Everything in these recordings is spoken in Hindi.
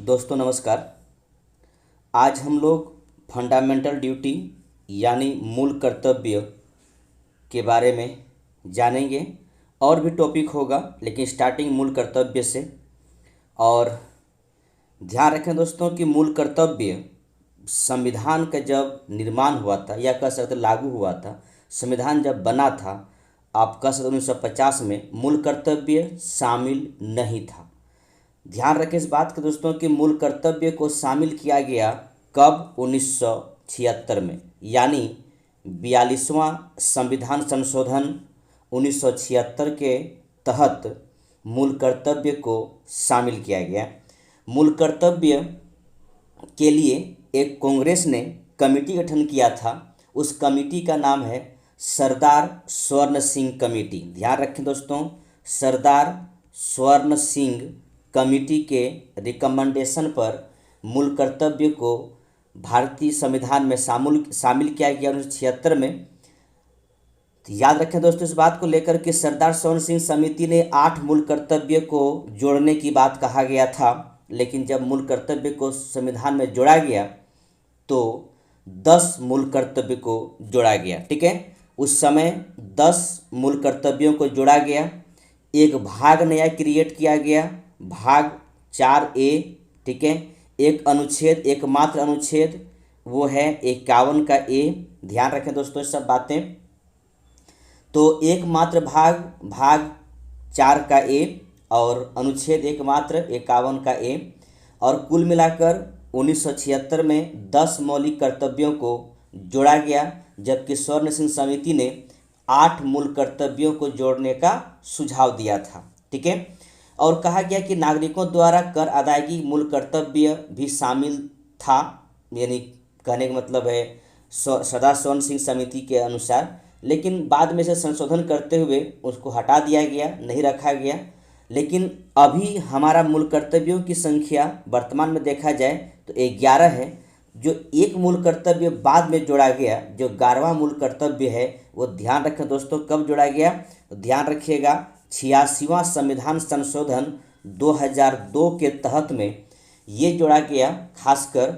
दोस्तों नमस्कार। आज हम लोग फंडामेंटल ड्यूटी यानी मूल कर्तव्य के बारे में जानेंगे। और भी टॉपिक होगा लेकिन स्टार्टिंग मूल कर्तव्य से। और ध्यान रखें दोस्तों कि मूल कर्तव्य संविधान का जब निर्माण हुआ था या कह सकते लागू हुआ था, संविधान जब बना था, आप कह सकते 1950 में में कर्तव्य शामिल नहीं था। ध्यान रखें इस बात का दोस्तों कि मूल कर्तव्य को शामिल किया गया कब? 1976 में, यानी 42वां संविधान संशोधन 1976 के तहत मूल कर्तव्य को शामिल किया गया। मूल कर्तव्य के लिए एक कांग्रेस ने कमेटी गठन किया था। उस कमेटी का नाम है सरदार स्वर्ण सिंह कमेटी। ध्यान रखें दोस्तों, सरदार स्वर्ण सिंह कमेटी के रिकमेंडेशन पर मूल कर्तव्य को भारतीय संविधान में शामिल किया गया 1976 में। तो याद रखें दोस्तों इस बात को लेकर कि सरदार स्वर्ण सिंह समिति ने 8 मूल कर्तव्य को जोड़ने की बात कहा गया था, लेकिन जब मूल कर्तव्य को संविधान में जोड़ा गया तो 10 मूल कर्तव्य को जोड़ा गया। ठीक है, उस समय 10 मूल कर्तव्यों को जोड़ा गया। एक भाग नया क्रिएट किया गया, भाग 4A। ठीक है, एक अनुच्छेद, एकमात्र अनुच्छेद, वो है 51 का A। ध्यान रखें दोस्तों सब बातें। तो एकमात्र भाग 4 का A और अनुच्छेद एकमात्र 51 का A, और कुल मिलाकर 1976 में 10 मौलिक कर्तव्यों को जोड़ा गया, जबकि स्वर्ण सिंह समिति ने 8 मूल कर्तव्यों को जोड़ने का सुझाव दिया था। ठीक है, और कहा गया कि नागरिकों द्वारा कर अदायगी मूल कर्तव्य भी शामिल था। यानी कहने का मतलब है सरदार स्वर्ण सिंह समिति के अनुसार, लेकिन बाद में से संशोधन करते हुए उसको हटा दिया गया, नहीं रखा गया। लेकिन अभी हमारा मूल कर्तव्यों की संख्या वर्तमान में देखा जाए तो 11 है। जो एक मूल कर्तव्य बाद में जोड़ा गया, जो 11वां मूल कर्तव्य है, वो ध्यान रखें दोस्तों कब जोड़ा गया, तो ध्यान रखिएगा 86वां संविधान संशोधन 2002 के तहत में ये जोड़ा गया, खासकर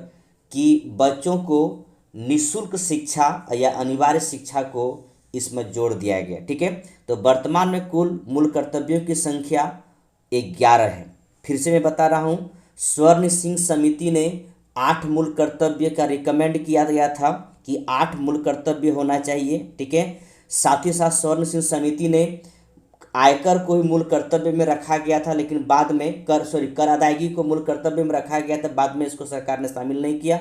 कि बच्चों को निःशुल्क शिक्षा या अनिवार्य शिक्षा को इसमें जोड़ दिया गया। ठीक है, तो वर्तमान में कुल मूल कर्तव्यों की संख्या 11 है। फिर से मैं बता रहा हूँ, स्वर्ण सिंह समिति ने 8 मूल कर्तव्य का रिकमेंड किया गया था कि 8 मूल कर्तव्य होना चाहिए। ठीक है, साथ ही साथ स्वर्ण सिंह समिति ने आयकर को भी मूल कर्तव्य में रखा गया था, लेकिन बाद में कर अदायगी को मूल कर्तव्य में रखा गया था, बाद में इसको सरकार ने शामिल नहीं किया।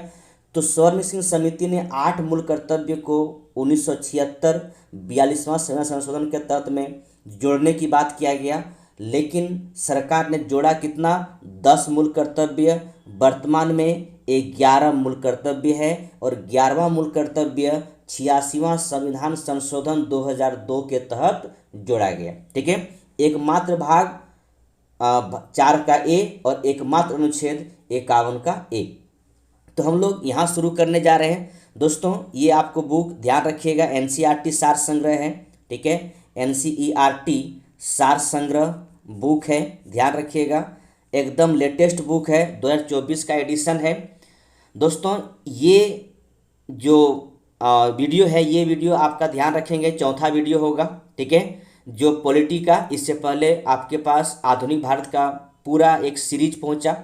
तो स्वर्ण सिंह समिति ने 8 मूल कर्तव्य को 1976 42वां संशोधन के तहत में जोड़ने की बात किया गया, लेकिन सरकार ने जोड़ा कितना? 10 मूल कर्तव्य। वर्तमान में 11 मूल कर्तव्य है और 11वां मूल कर्तव्य 86वां संविधान संशोधन 2002 के तहत जोड़ा गया। ठीक है, एकमात्र भाग 4 का A और एकमात्र अनुच्छेद 51 का A। तो हम लोग यहाँ शुरू करने जा रहे हैं दोस्तों। ये आपको बुक ध्यान रखिएगा NCERT सार संग्रह है। ठीक है, NCERT सार संग्रह बुक है, ध्यान रखिएगा। एकदम लेटेस्ट बुक है, 2024 का एडिशन है दोस्तों। ये जो वीडियो है, ये वीडियो आपका ध्यान रखेंगे चौथा वीडियो होगा। ठीक है, जो पॉलिटी का, इससे पहले आपके पास आधुनिक भारत का पूरा एक सीरीज पहुंचा।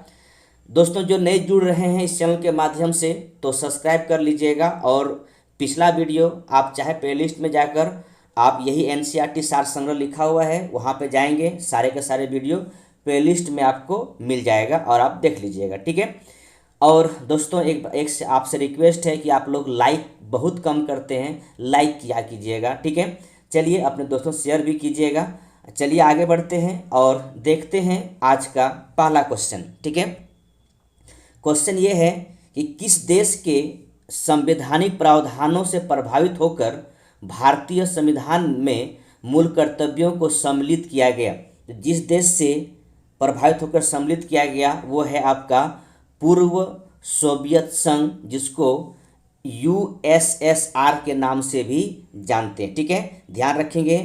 दोस्तों जो नए जुड़ रहे हैं इस चैनल के माध्यम से तो सब्सक्राइब कर लीजिएगा, और पिछला वीडियो आप चाहे प्लेलिस्ट में जाकर आप यही NCERT सार संग्रह लिखा हुआ है वहाँ पे जाएंगे, सारे के सारे वीडियो प्लेलिस्ट में आपको मिल जाएगा और आप देख लीजिएगा। ठीक है, और दोस्तों एक से आपसे रिक्वेस्ट है कि आप लोग लाइक बहुत कम करते हैं, लाइक किया कीजिएगा। ठीक है, चलिए अपने दोस्तों शेयर भी कीजिएगा। चलिए आगे बढ़ते हैं और देखते हैं आज का पहला क्वेश्चन। ठीक है, क्वेश्चन ये है कि किस देश के संवैधानिक प्रावधानों से प्रभावित होकर भारतीय संविधान में मूल कर्तव्यों को सम्मिलित किया गया? जिस देश से प्रभावित होकर सम्मिलित किया गया वो है आपका पूर्व सोवियत संघ, जिसको USSR के नाम से भी जानते हैं। ठीक है, ध्यान रखेंगे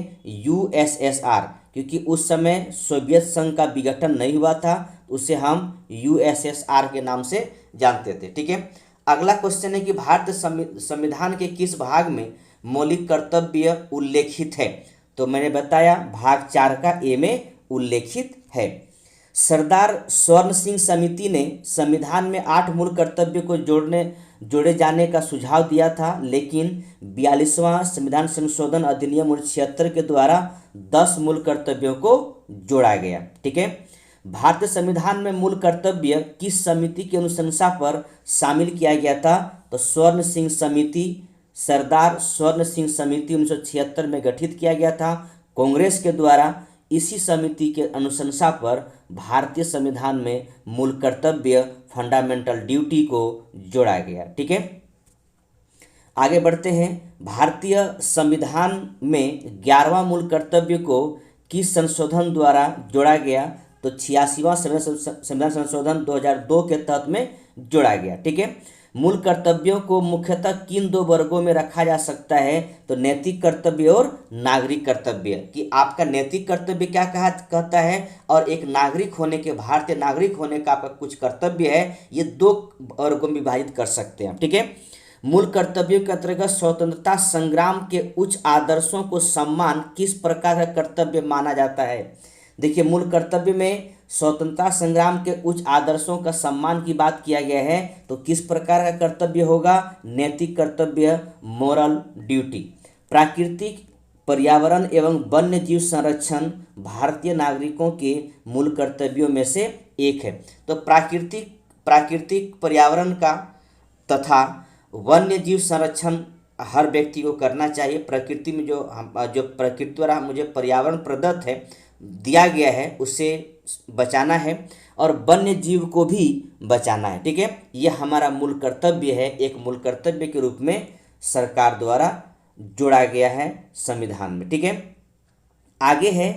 USSR, क्योंकि उस समय सोवियत संघ का विघटन नहीं हुआ था, उसे हम USSR के नाम से जानते थे। ठीक है, अगला क्वेश्चन है कि भारतीय संविधान के किस भाग में मौलिक कर्तव्य उल्लेखित है? तो मैंने बताया भाग 4 का ए में उल्लेखित है। सरदार स्वर्ण सिंह समिति ने संविधान में 8 मूल कर्तव्य को जोड़े जाने का सुझाव दिया था, लेकिन 42वां संविधान संशोधन अधिनियम 1976 के द्वारा 10 मूल कर्तव्यों को जोड़ा गया। ठीक है, भारतीय संविधान में मूल कर्तव्य किस समिति की अनुशंसा पर शामिल किया गया था? तो स्वर्ण सिंह समिति, सरदार स्वर्ण सिंह समिति 1976 में गठित किया गया था कांग्रेस के द्वारा। इसी समिति के अनुशंसा पर भारतीय संविधान में मूल कर्तव्य फंडामेंटल ड्यूटी को जोड़ा गया। ठीक है, आगे बढ़ते हैं। भारतीय संविधान में 11वां मूल कर्तव्य को किस संशोधन द्वारा जोड़ा गया? तो 86वां संविधान संशोधन 2002 के तहत में जोड़ा गया। ठीक है, मूल कर्तव्यों को मुख्यतः किन 2 वर्गों में रखा जा सकता है? तो नैतिक कर्तव्य और नागरिक कर्तव्य। कि आपका नैतिक कर्तव्य क्या कहता है और एक नागरिक होने के, भारतीय नागरिक होने का आपका कुछ कर्तव्य है, ये 2 वर्गों में विभाजित कर सकते हैं। ठीक है, मूल कर्तव्यों के अंतर्गत स्वतंत्रता संग्राम के उच्च आदर्शों को सम्मान किस प्रकार का कर्तव्य माना जाता है? देखिए, मूल कर्तव्य में स्वतंत्रता संग्राम के उच्च आदर्शों का सम्मान की बात किया गया है, तो किस प्रकार का कर्तव्य होगा? नैतिक कर्तव्य, मोरल ड्यूटी। प्राकृतिक, पर्यावरण एवं वन्य जीव संरक्षण भारतीय नागरिकों के मूल कर्तव्यों में से एक है। तो प्राकृतिक पर्यावरण का तथा वन्य जीव संरक्षण हर व्यक्ति को करना चाहिए। प्रकृति में जो प्रकृति द्वारा मुझे पर्यावरण प्रदत्त है, दिया गया है, उसे बचाना है और वन्य जीव को भी बचाना है। ठीक है, यह हमारा मूल कर्तव्य है, एक मूल कर्तव्य के रूप में सरकार द्वारा जोड़ा गया है संविधान में। ठीक है, आगे है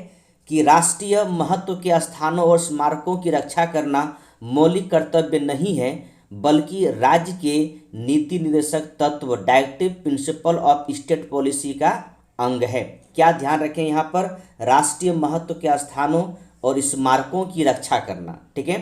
कि राष्ट्रीय महत्व के स्थानों और स्मारकों की रक्षा करना मौलिक कर्तव्य नहीं है, बल्कि राज्य के नीति निर्देशक तत्व, directive principle of state policy का अंग है। क्या ध्यान रखें यहाँ पर? राष्ट्रीय महत्व के स्थानों और स्मारकों की रक्षा करना। ठीक है,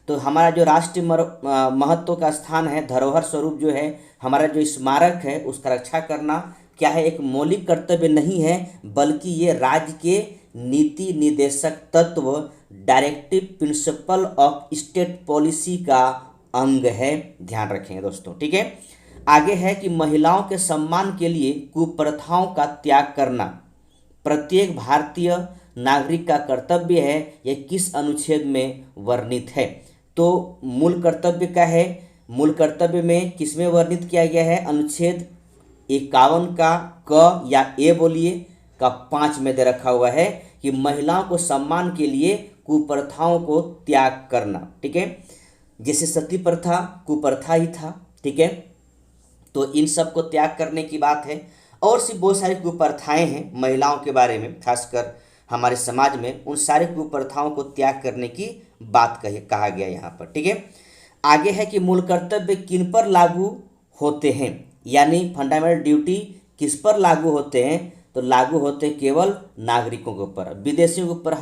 तो हमारा जो राष्ट्रीय महत्व का स्थान है, धरोहर स्वरूप जो है हमारा जो स्मारक है, उसका रक्षा करना क्या है? एक मौलिक कर्तव्य नहीं है, बल्कि ये राज्य के नीति निर्देशक तत्व, directive principle of state policy का अंग है। ध्यान रखेंगे दोस्तों। ठीक है, आगे है कि महिलाओं के सम्मान के लिए कुप्रथाओं का त्याग करना प्रत्येक भारतीय नागरिक का कर्तव्य है। यह किस अनुच्छेद में वर्णित है? तो मूल कर्तव्य का है, मूल कर्तव्य में किसमें वर्णित किया गया है? अनुच्छेद 51 का क या ए बोलिए का 5 में दे रखा हुआ है कि महिलाओं को सम्मान के लिए कुप्रथाओं को त्याग करना। ठीक है, जैसे सती प्रथा कुप्रथा ही था। ठीक है, तो इन सब को त्याग करने की बात है। और सी बहुत सारी कुप्रथाएं हैं महिलाओं के बारे में, खासकर हमारे समाज में, उन सारे कुप्रथाओं को त्याग करने की बात कहा गया यहाँ पर। ठीक है, आगे है कि मूल कर्तव्य किन पर लागू होते हैं, यानी फंडामेंटल ड्यूटी किस पर लागू होते हैं? तो लागू होते केवल नागरिकों के ऊपर, विदेशियों के ऊपर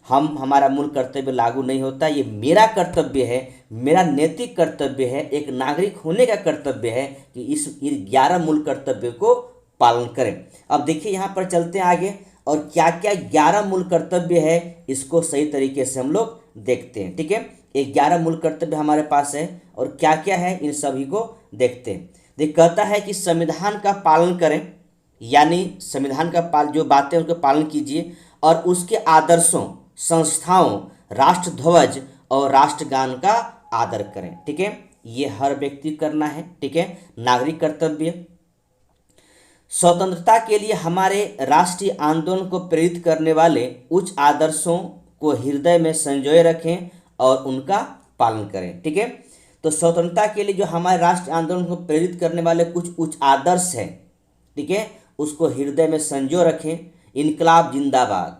हमारा मूल कर्तव्य लागू नहीं होता। ये मेरा कर्तव्य है, मेरा नैतिक कर्तव्य है, एक नागरिक होने का कर्तव्य है कि इस 11 मूल कर्तव्य को पालन करें। अब देखिए यहाँ पर चलते हैं आगे, और क्या क्या 11 मूल कर्तव्य है इसको सही तरीके से हम लोग देखते हैं। ठीक है, 11 मूल कर्तव्य हमारे पास है और क्या क्या है इन सभी को देखते हैं। देख, कहता है कि संविधान का पालन करें, यानी संविधान का जो बातें उनका पालन कीजिए और उसके आदर्शों, संस्थाओं, राष्ट्र ध्वज और राष्ट्रगान का आदर करें। ठीक है, ये हर व्यक्ति करना है। ठीक है, नागरिक कर्तव्य। स्वतंत्रता के लिए हमारे राष्ट्रीय आंदोलन को प्रेरित करने वाले उच्च आदर्शों को हृदय में संजोए रखें और उनका पालन करें। ठीक है, तो स्वतंत्रता के लिए जो हमारे राष्ट्रीय आंदोलन को प्रेरित करने वाले कुछ उच्च आदर्श हैं, ठीक है, उसको हृदय में संजो रखें। इनकलाब जिंदाबाद,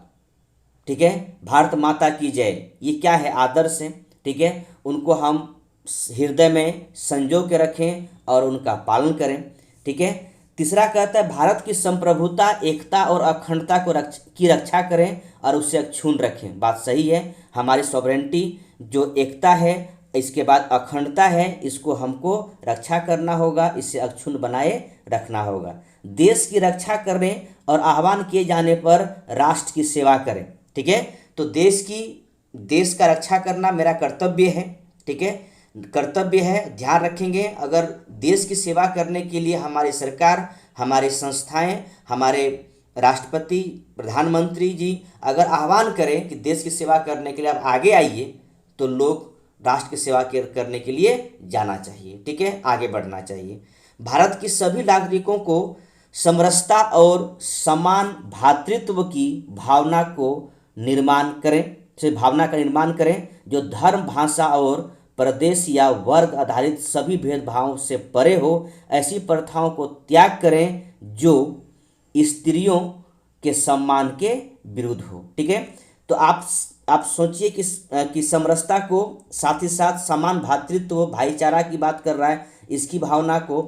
ठीक है, भारत माता की जय, ये क्या है? आदर्श हैं। ठीक है, उनको हम हृदय में संजो के रखें और उनका पालन करें। ठीक है, तीसरा कहता है भारत की संप्रभुता, एकता और अखंडता की रक्षा करें और उसे अक्षुण्ण रखें। बात सही है, हमारी सॉवरेंटी जो एकता है, इसके बाद अखंडता है, इसको हमको रक्षा करना होगा, इसे अक्षुण्ण बनाए रखना होगा। देश की रक्षा करें और आह्वान किए जाने पर राष्ट्र की सेवा करें। ठीक है, तो देश का रक्षा करना मेरा कर्तव्य है। ठीक है, कर्तव्य है, ध्यान रखेंगे। अगर देश की सेवा करने के लिए हमारी सरकार, हमारी संस्थाएं, हमारे राष्ट्रपति, प्रधानमंत्री जी अगर आह्वान करें कि देश की सेवा करने के लिए आप आगे आइए, तो लोग राष्ट्र की सेवा करने के लिए जाना चाहिए। ठीक है, आगे बढ़ना चाहिए। भारत की सभी नागरिकों को समरसता और समान भ्रातृत्व की भावना का निर्माण करें, जो धर्म, भाषा और प्रदेश या वर्ग आधारित सभी भेदभावों से परे हो। ऐसी प्रथाओं को त्याग करें जो स्त्रियों के सम्मान के विरुद्ध हो। ठीक है, तो आप सोचिए कि समरसता को, साथ ही साथ समान भ्रातृत्व, भाईचारा की बात कर रहा है, इसकी भावना को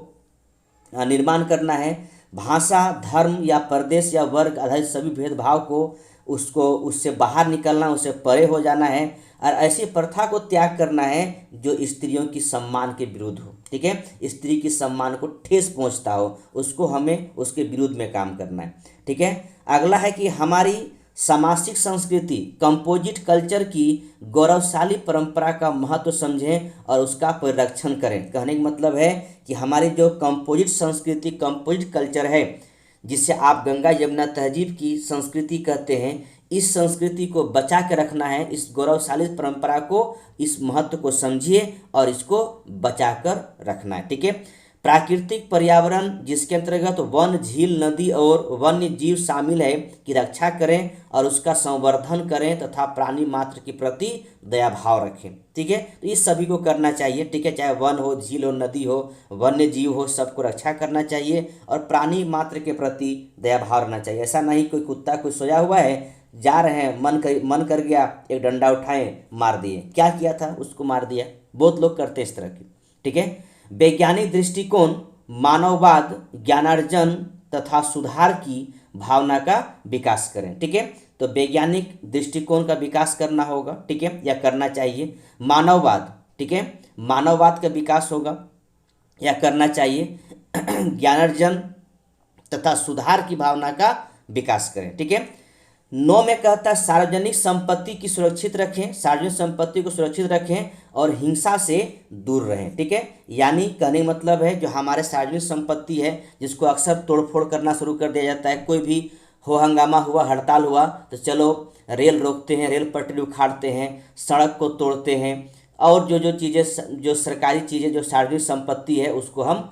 निर्माण करना है। भाषा, धर्म या प्रदेश या वर्ग आधारित सभी भेदभाव को उससे बाहर निकलना, उससे परे हो जाना है। और ऐसी प्रथा को त्याग करना है जो स्त्रियों की सम्मान के विरुद्ध हो। ठीक है, स्त्री की सम्मान को ठेस पहुंचता हो, उसको हमें उसके विरुद्ध में काम करना है। ठीक है, अगला है कि हमारी सामाजिक संस्कृति, कंपोजिट कल्चर की गौरवशाली परंपरा का महत्व समझें और उसका परिरक्षण करें। कहने का मतलब है कि हमारी जो कंपोजिट संस्कृति, कंपोजिट कल्चर है, जिसे आप गंगा यमुना तहजीब की संस्कृति कहते हैं, इस संस्कृति को बचा के रखना है। इस गौरवशाली परंपरा को, इस महत्व को समझिए और इसको बचा कर रखना है। ठीक है, प्राकृतिक पर्यावरण जिसके अंतर्गत वन, झील, नदी और वन्य जीव शामिल है की रक्षा करें और उसका संवर्धन करें तथा प्राणी मात्र के प्रति दया भाव रखें। ठीक है, तो इस सभी को करना चाहिए। ठीक है, चाहे वन हो, झील हो, नदी हो, वन्य जीव हो, सबको रक्षा करना चाहिए और प्राणी मात्र के प्रति दया भाव रखना चाहिए। ऐसा नहीं कोई कुत्ता कोई सोया हुआ है, जा रहे हैं, मन कर गया, एक डंडा उठाए, मार दिए। क्या किया था, उसको मार दिया। बहुत लोग करते हैं इस तरह की। ठीक है, वैज्ञानिक दृष्टिकोण, मानववाद, ज्ञानार्जन तथा सुधार की भावना का विकास करें। ठीक है, तो वैज्ञानिक दृष्टिकोण का विकास करना होगा। ठीक है, या करना चाहिए। मानववाद, ठीक है, मानववाद का विकास होगा या करना चाहिए। ज्ञानार्जन तथा सुधार की भावना का विकास करें। ठीक है, 9 में कहता है सार्वजनिक संपत्ति की सुरक्षित रखें, सार्वजनिक संपत्ति को सुरक्षित रखें और हिंसा से दूर रहें। ठीक है, यानी कहने का मतलब है जो हमारे सार्वजनिक संपत्ति है, जिसको अक्सर तोड़फोड़ करना शुरू कर दिया जाता है। कोई भी हो हंगामा हुआ, हड़ताल हुआ, तो चलो रेल रोकते हैं, रेल पटरी उखाड़ते हैं, सड़क को तोड़ते हैं और जो चीज़ें, जो सरकारी चीज़ें, जो सार्वजनिक संपत्ति है, उसको हम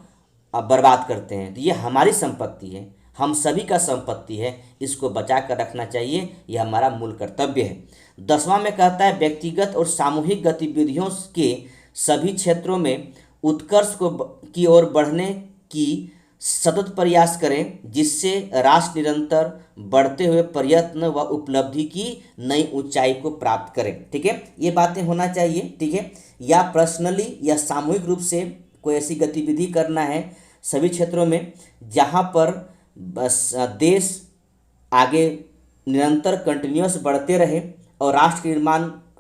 बर्बाद करते हैं। तो ये हमारी संपत्ति है, हम सभी का संपत्ति है, इसको बचा कर रखना चाहिए, यह हमारा मूल कर्तव्य है। 10वां में कहता है व्यक्तिगत और सामूहिक गतिविधियों के सभी क्षेत्रों में उत्कर्ष की ओर बढ़ने की सतत प्रयास करें, जिससे राष्ट्र निरंतर बढ़ते हुए प्रयत्न व उपलब्धि की नई ऊंचाई को प्राप्त करें। ठीक है, ये बातें होना चाहिए। ठीक है, या पर्सनली या सामूहिक रूप से कोई ऐसी गतिविधि करना है सभी क्षेत्रों में जहाँ पर बस देश आगे निरंतर कंटिन्यूस बढ़ते रहे और राष्ट्र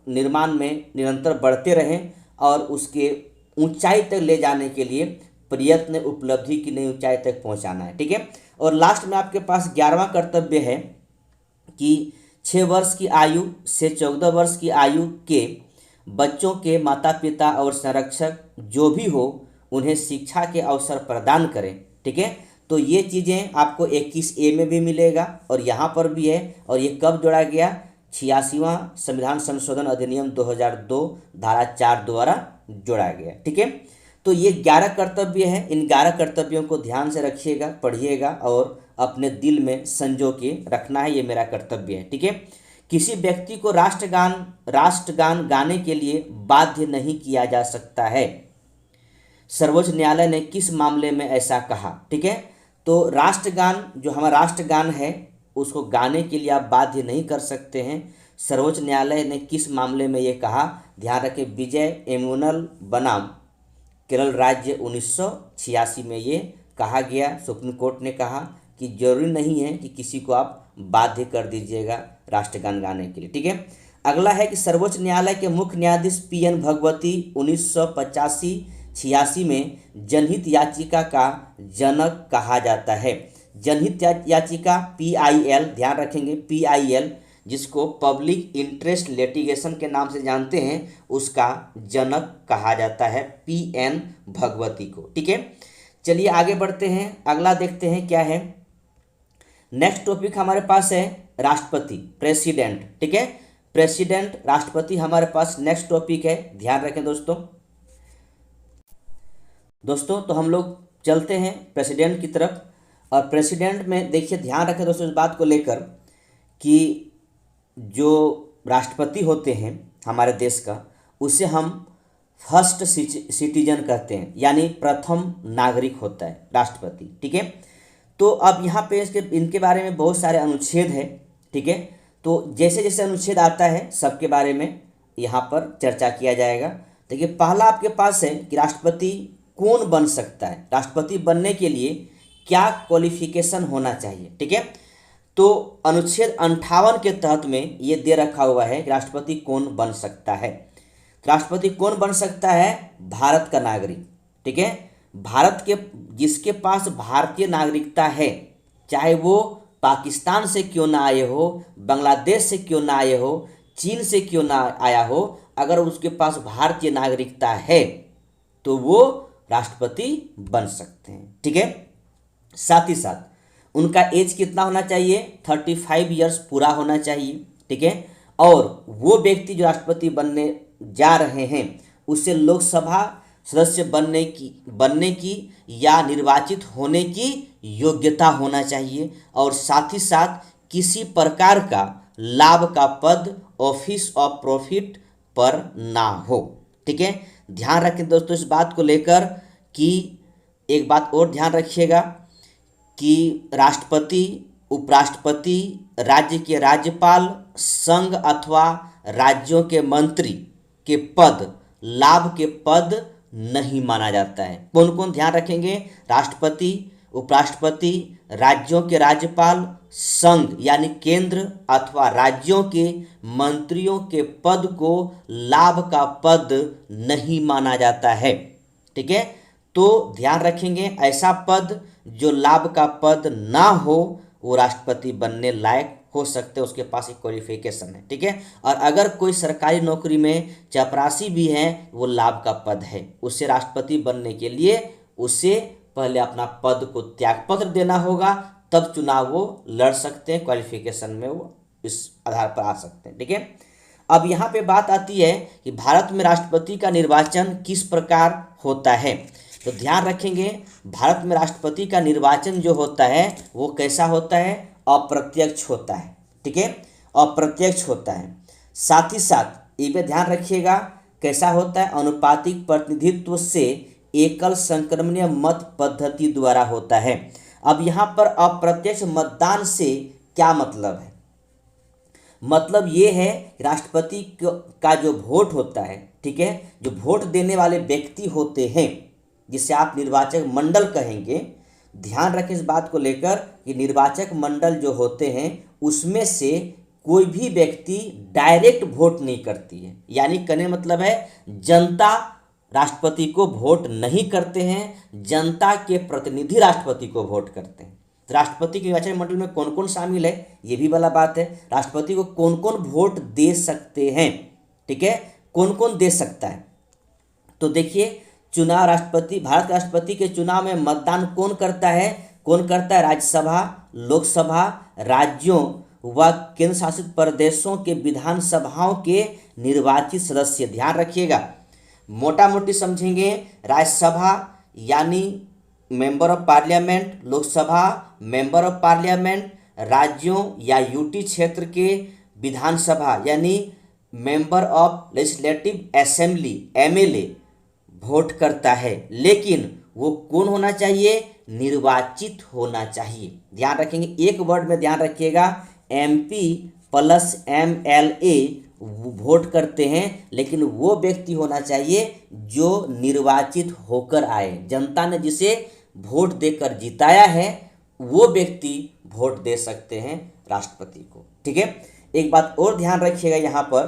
निर्माण में निरंतर बढ़ते रहें और उसके ऊंचाई तक ले जाने के लिए प्रयत्न, उपलब्धि की नई ऊंचाई तक पहुंचाना है। ठीक है, और लास्ट में आपके पास 11वां कर्तव्य है कि 6 वर्ष की आयु से 14 वर्ष की आयु के बच्चों के माता पिता और संरक्षक जो भी हो, उन्हें शिक्षा के अवसर प्रदान करें। ठीक है, तो ये चीज़ें आपको 21A में भी मिलेगा और यहाँ पर भी है। और ये कब जोड़ा गया, 86वां संविधान संशोधन अधिनियम 2002 धारा 4 द्वारा जोड़ा गया। ठीक है, तो ये 11 कर्तव्य हैं। इन 11 कर्तव्यों को ध्यान से रखिएगा, पढ़िएगा और अपने दिल में संजो के रखना है, ये मेरा कर्तव्य है। ठीक है, किसी व्यक्ति को राष्ट्रगान गाने के लिए बाध्य नहीं किया जा सकता है। सर्वोच्च न्यायालय ने किस मामले में ऐसा कहा। ठीक है, तो राष्ट्रगान, जो हमारा राष्ट्रगान है, उसको गाने के लिए आप बाध्य नहीं कर सकते हैं। सर्वोच्च न्यायालय ने किस मामले में ये कहा, ध्यान रखें, विजय एमुनल बनाम केरल राज्य 1986 में ये कहा गया। सुप्रीम कोर्ट ने कहा कि जरूरी नहीं है कि किसी को आप बाध्य कर दीजिएगा राष्ट्रगान गाने के लिए। ठीक है, अगला है कि सर्वोच्च न्यायालय के मुख्य न्यायाधीश पी.एन. भगवती 1985-86 में जनहित याचिका का जनक कहा जाता है। जनहित याचिका PIL, ध्यान रखेंगे PIL, जिसको पब्लिक इंटरेस्ट लिटिगेशन के नाम से जानते हैं, उसका जनक कहा जाता है PN भगवती को। ठीक है, चलिए आगे बढ़ते हैं, अगला देखते हैं क्या है। नेक्स्ट टॉपिक हमारे पास है राष्ट्रपति, प्रेसिडेंट। ठीक है, प्रेसिडेंट, राष्ट्रपति हमारे पास नेक्स्ट टॉपिक है, ध्यान रखें दोस्तों। तो हम लोग चलते हैं प्रेसिडेंट की तरफ। और प्रेसिडेंट में देखिए, ध्यान रखें दोस्तों इस बात को लेकर कि जो राष्ट्रपति होते हैं हमारे देश का, उसे हम फर्स्ट सिटीजन कहते हैं, यानी प्रथम नागरिक होता है राष्ट्रपति। ठीक है, तो अब यहाँ पे इनके बारे में बहुत सारे अनुच्छेद हैं। ठीक है, तो जैसे जैसे अनुच्छेद आता है सबके बारे में यहाँ पर चर्चा किया जाएगा। देखिए, पहला आपके पास है कि राष्ट्रपति कौन बन सकता है, राष्ट्रपति बनने के लिए क्या क्वालिफिकेशन होना चाहिए। ठीक है, तो अनुच्छेद 58 के तहत में ये दे रखा हुआ है कि राष्ट्रपति कौन बन सकता है। राष्ट्रपति कौन बन सकता है? भारत का नागरिक। ठीक है, भारत के जिसके पास भारतीय नागरिकता है, चाहे वो पाकिस्तान से क्यों ना आए हो, बांग्लादेश से क्यों ना आए हो, चीन से क्यों ना आया हो, अगर उसके पास भारतीय नागरिकता है तो वो राष्ट्रपति बन सकते हैं। ठीक है, साथ ही साथ उनका एज कितना होना चाहिए? 35 ईयर्स पूरा होना चाहिए। ठीक है, और वो व्यक्ति जो राष्ट्रपति बनने जा रहे हैं उसे लोकसभा सदस्य बनने की या निर्वाचित होने की योग्यता होना चाहिए, और साथ ही साथ किसी प्रकार का लाभ का पद, ऑफिस ऑफ प्रॉफिट पर ना हो। ठीक है, ध्यान रखें दोस्तों इस बात को लेकर कि एक बात और ध्यान रखिएगा कि राष्ट्रपति, उपराष्ट्रपति, राज्य के राज्यपाल, संघ अथवा राज्यों के मंत्री के पद लाभ के पद नहीं माना जाता है। कौन कौन ध्यान रखेंगे? राष्ट्रपति, उपराष्ट्रपति, राज्यों के राज्यपाल, संघ यानी केंद्र अथवा राज्यों के मंत्रियों के पद को लाभ का पद नहीं माना जाता है। ठीक है, तो ध्यान रखेंगे ऐसा पद जो लाभ का पद ना हो वो राष्ट्रपति बनने लायक हो सकते हैं, उसके पास एक क्वालिफिकेशन है। ठीक है, और अगर कोई सरकारी नौकरी में चपरासी भी है, वो लाभ का पद है, उसे राष्ट्रपति बनने के लिए उसे पहले अपना पद को त्यागपत्र देना होगा, तब चुनाव वो लड़ सकते हैं, क्वालिफिकेशन में वो इस आधार पर आ सकते हैं। ठीक है, अब यहाँ पे बात आती है कि भारत में राष्ट्रपति का निर्वाचन किस प्रकार होता है। तो ध्यान रखेंगे, भारत में राष्ट्रपति का निर्वाचन जो होता है वो कैसा होता है? अप्रत्यक्ष होता है। ठीक है, अप्रत्यक्ष होता है। साथ ही साथ ये भी ध्यान रखिएगा कैसा होता है? अनुपातिक प्रतिनिधित्व से एकल संक्रमणीय मत पद्धति द्वारा होता है। अब यहाँ पर अप्रत्यक्ष मतदान से क्या मतलब है? मतलब ये है राष्ट्रपति का जो वोट होता है, ठीक है, जो वोट देने वाले व्यक्ति होते हैं जिसे आप निर्वाचक मंडल कहेंगे, ध्यान रखें इस बात को लेकर कि निर्वाचक मंडल जो होते हैं उसमें से कोई भी व्यक्ति डायरेक्ट वोट नहीं करती है, यानी कहने मतलब है जनता राष्ट्रपति को वोट नहीं करते हैं, जनता के प्रतिनिधि राष्ट्रपति को वोट करते हैं। तो राष्ट्रपति के निर्वाचन मंडल में कौन कौन शामिल है, ये भी वाला बात है। राष्ट्रपति को कौन कौन वोट दे सकते हैं, ठीक है, कौन कौन दे सकता है। तो देखिए, चुनाव राष्ट्रपति, भारत के राष्ट्रपति के चुनाव में मतदान कौन करता है? कौन करता है? राज्यसभा, लोकसभा, राज्यों व केंद्र शासित प्रदेशों के विधानसभाओं के निर्वाचित सदस्य। ध्यान रखिएगा, मोटा मोटी समझेंगे, राज्यसभा यानी member of parliament, Lok Sabha member of parliament, राज्यों या यूटी क्षेत्र के विधानसभा यानी member of legislative assembly, MLA vote करता है, लेकिन वो कौन होना चाहिए? निर्वाचित होना चाहिए। ध्यान रखेंगे, एक वर्ड में ध्यान रखिएगा, MP + MLA वोट करते हैं, लेकिन वो व्यक्ति होना चाहिए जो निर्वाचित होकर आए, जनता ने जिसे वोट देकर जिताया है वो व्यक्ति वोट दे सकते हैं राष्ट्रपति को। ठीक है, एक बात और ध्यान रखिएगा यहाँ पर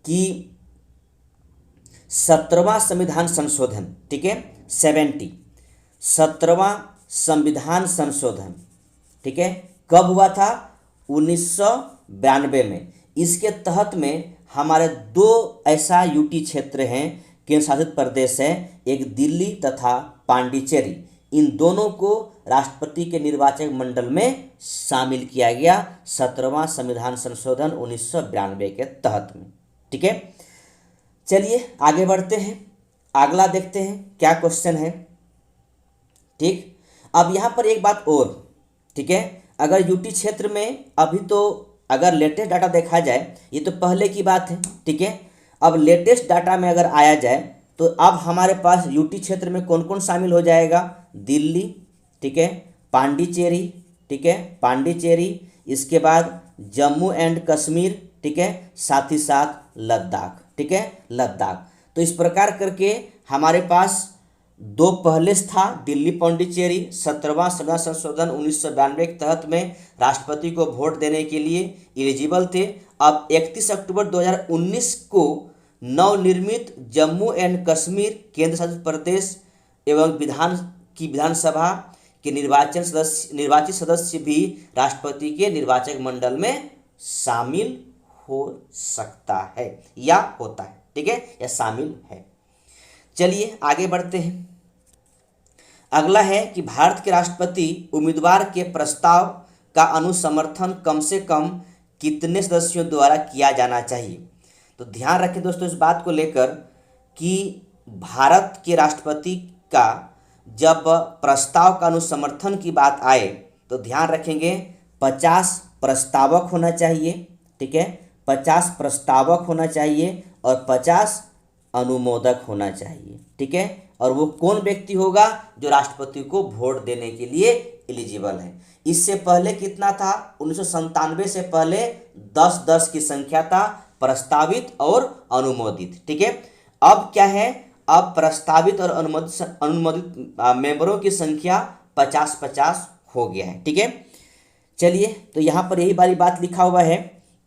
कि 17वां संविधान संशोधन, ठीक है, 17वां संविधान संशोधन, ठीक है, कब हुआ था? 1992 में। इसके तहत में हमारे दो ऐसा यूटी क्षेत्र हैं, केंद्र शासित प्रदेश है, एक दिल्ली तथा पांडिचेरी। इन दोनों को राष्ट्रपति के निर्वाचक मंडल में शामिल किया गया 17वां संविधान संशोधन 1992 के तहत में, ठीक है। चलिए आगे बढ़ते हैं, अगला देखते हैं क्या क्वेश्चन है, ठीक। अब यहाँ पर एक बात और, ठीक है, अगर यूटी क्षेत्र में अभी तो अगर लेटेस्ट डाटा देखा जाए, ये तो पहले की बात है, ठीक है। अब लेटेस्ट डाटा में अगर आया जाए तो अब हमारे पास यूटी क्षेत्र में कौन कौन शामिल हो जाएगा? दिल्ली, ठीक है, पांडिचेरी, ठीक है, पांडिचेरी, इसके बाद जम्मू एंड कश्मीर, ठीक है, साथ ही साथ लद्दाख, ठीक है, लद्दाख। तो इस प्रकार करके हमारे पास दो पहले था दिल्ली पांडिचेरी 17वां संविधान संशोधन 1992 के तहत में राष्ट्रपति को वोट देने के लिए एलिजिबल थे। अब 31 अक्टूबर 2019 को नवनिर्मित जम्मू एंड कश्मीर केंद्र शासित प्रदेश एवं विधानसभा के निर्वाचित सदस्य भी राष्ट्रपति के निर्वाचक मंडल में शामिल हो सकता है या होता है, ठीक है, या शामिल है। चलिए आगे बढ़ते हैं। अगला है कि भारत के राष्ट्रपति उम्मीदवार के प्रस्ताव का अनुसमर्थन कम से कम कितने सदस्यों द्वारा किया जाना चाहिए। तो ध्यान रखें दोस्तों इस बात को लेकर कि भारत के राष्ट्रपति का जब प्रस्ताव का अनुसमर्थन की बात आए तो ध्यान रखेंगे 50 प्रस्तावक होना चाहिए, ठीक है, 50 प्रस्तावक होना चाहिए और 50 अनुमोदक होना चाहिए, ठीक है। और वो कौन व्यक्ति होगा? जो राष्ट्रपति को वोट देने के लिए एलिजिबल है। इससे पहले कितना था? 1997 से पहले 10-10 की संख्या था, प्रस्तावित और अनुमोदित, ठीक है। अब क्या है? अब प्रस्तावित और अनुमोदित मेंबरों की संख्या 50-50 हो गया है, ठीक है। चलिए तो यहाँ पर यही वाली बात लिखा हुआ है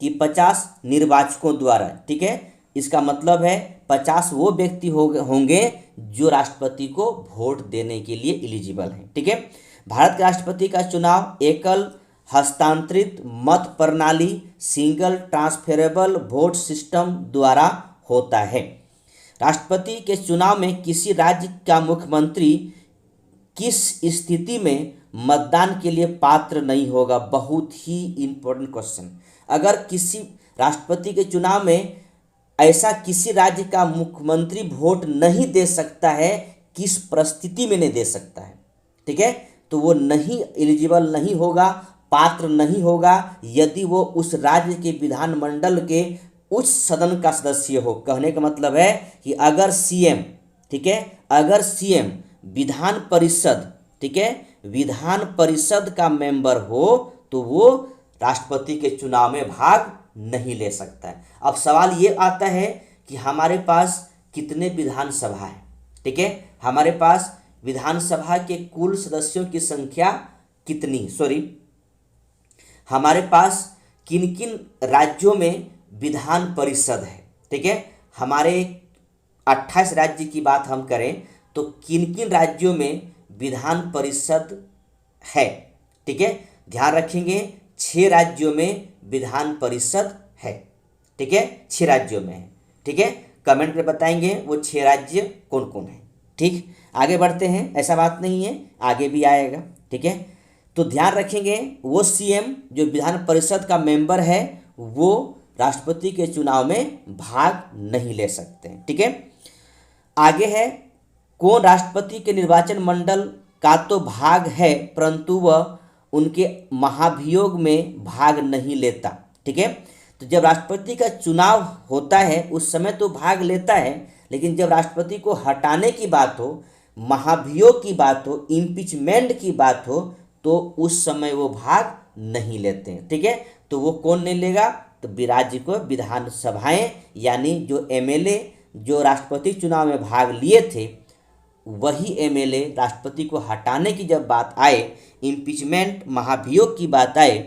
कि 50 निर्वाचकों द्वारा, ठीक है, इसका मतलब है 50 वो व्यक्ति होंगे जो राष्ट्रपति को वोट देने के लिए एलिजिबल हैं, ठीक है। भारत के राष्ट्रपति का चुनाव एकल हस्तांतरित मत प्रणाली सिंगल ट्रांसफरेबल वोट सिस्टम द्वारा होता है। राष्ट्रपति के चुनाव में किसी राज्य का मुख्यमंत्री किस स्थिति में मतदान के लिए पात्र नहीं होगा? बहुत ही इंपॉर्टेंट क्वेश्चन। अगर किसी राष्ट्रपति के चुनाव में ऐसा किसी राज्य का मुख्यमंत्री वोट नहीं दे सकता है, किस परिस्थिति में नहीं दे सकता है, ठीक है, तो वो नहीं एलिजिबल नहीं होगा, पात्र नहीं होगा यदि वो उस राज्य के विधानमंडल के उच्च सदन का सदस्य हो। कहने का मतलब है कि अगर सीएम, ठीक है, अगर सीएम विधान परिषद, ठीक है, विधान परिषद का मेंबर हो तो वो राष्ट्रपति के चुनाव में भाग नहीं ले सकता है। अब सवाल ये आता है कि हमारे पास कितने विधानसभा है, ठीक है, हमारे पास विधानसभा के कुल सदस्यों की संख्या कितनी, हमारे पास किन किन राज्यों में विधान परिषद है, ठीक है। हमारे 28 राज्य की बात हम करें तो किन किन राज्यों में विधान परिषद है, ठीक है, ध्यान रखेंगे 6 राज्यों में विधान परिषद है, ठीक है, 6 राज्यों में है, ठीक है। कमेंट में बताएंगे वो 6 राज्य कौन कौन है, ठीक। आगे बढ़ते हैं, ऐसा बात नहीं है, आगे भी आएगा, ठीक है। तो ध्यान रखेंगे वो सीएम जो विधान परिषद का मेंबर है वो राष्ट्रपति के चुनाव में भाग नहीं ले सकते, ठीक है। आगे है कौन राष्ट्रपति के निर्वाचन मंडल का तो भाग है परंतु वह उनके महाभियोग में भाग नहीं लेता, ठीक है। तो जब राष्ट्रपति का चुनाव होता है उस समय तो भाग लेता है, लेकिन जब राष्ट्रपति को हटाने की बात हो, महाभियोग की बात हो, इम्पीचमेंट की बात हो तो उस समय वो भाग नहीं लेते हैं, ठीक है। तो वो कौन नहीं लेगा? तो राज्य को विधानसभाएं यानी जो एमएलए जो राष्ट्रपति चुनाव में भाग लिए थे वही एमएलए राष्ट्रपति को हटाने की जब बात आए, इम्पीचमेंट महाभियोग की बात आए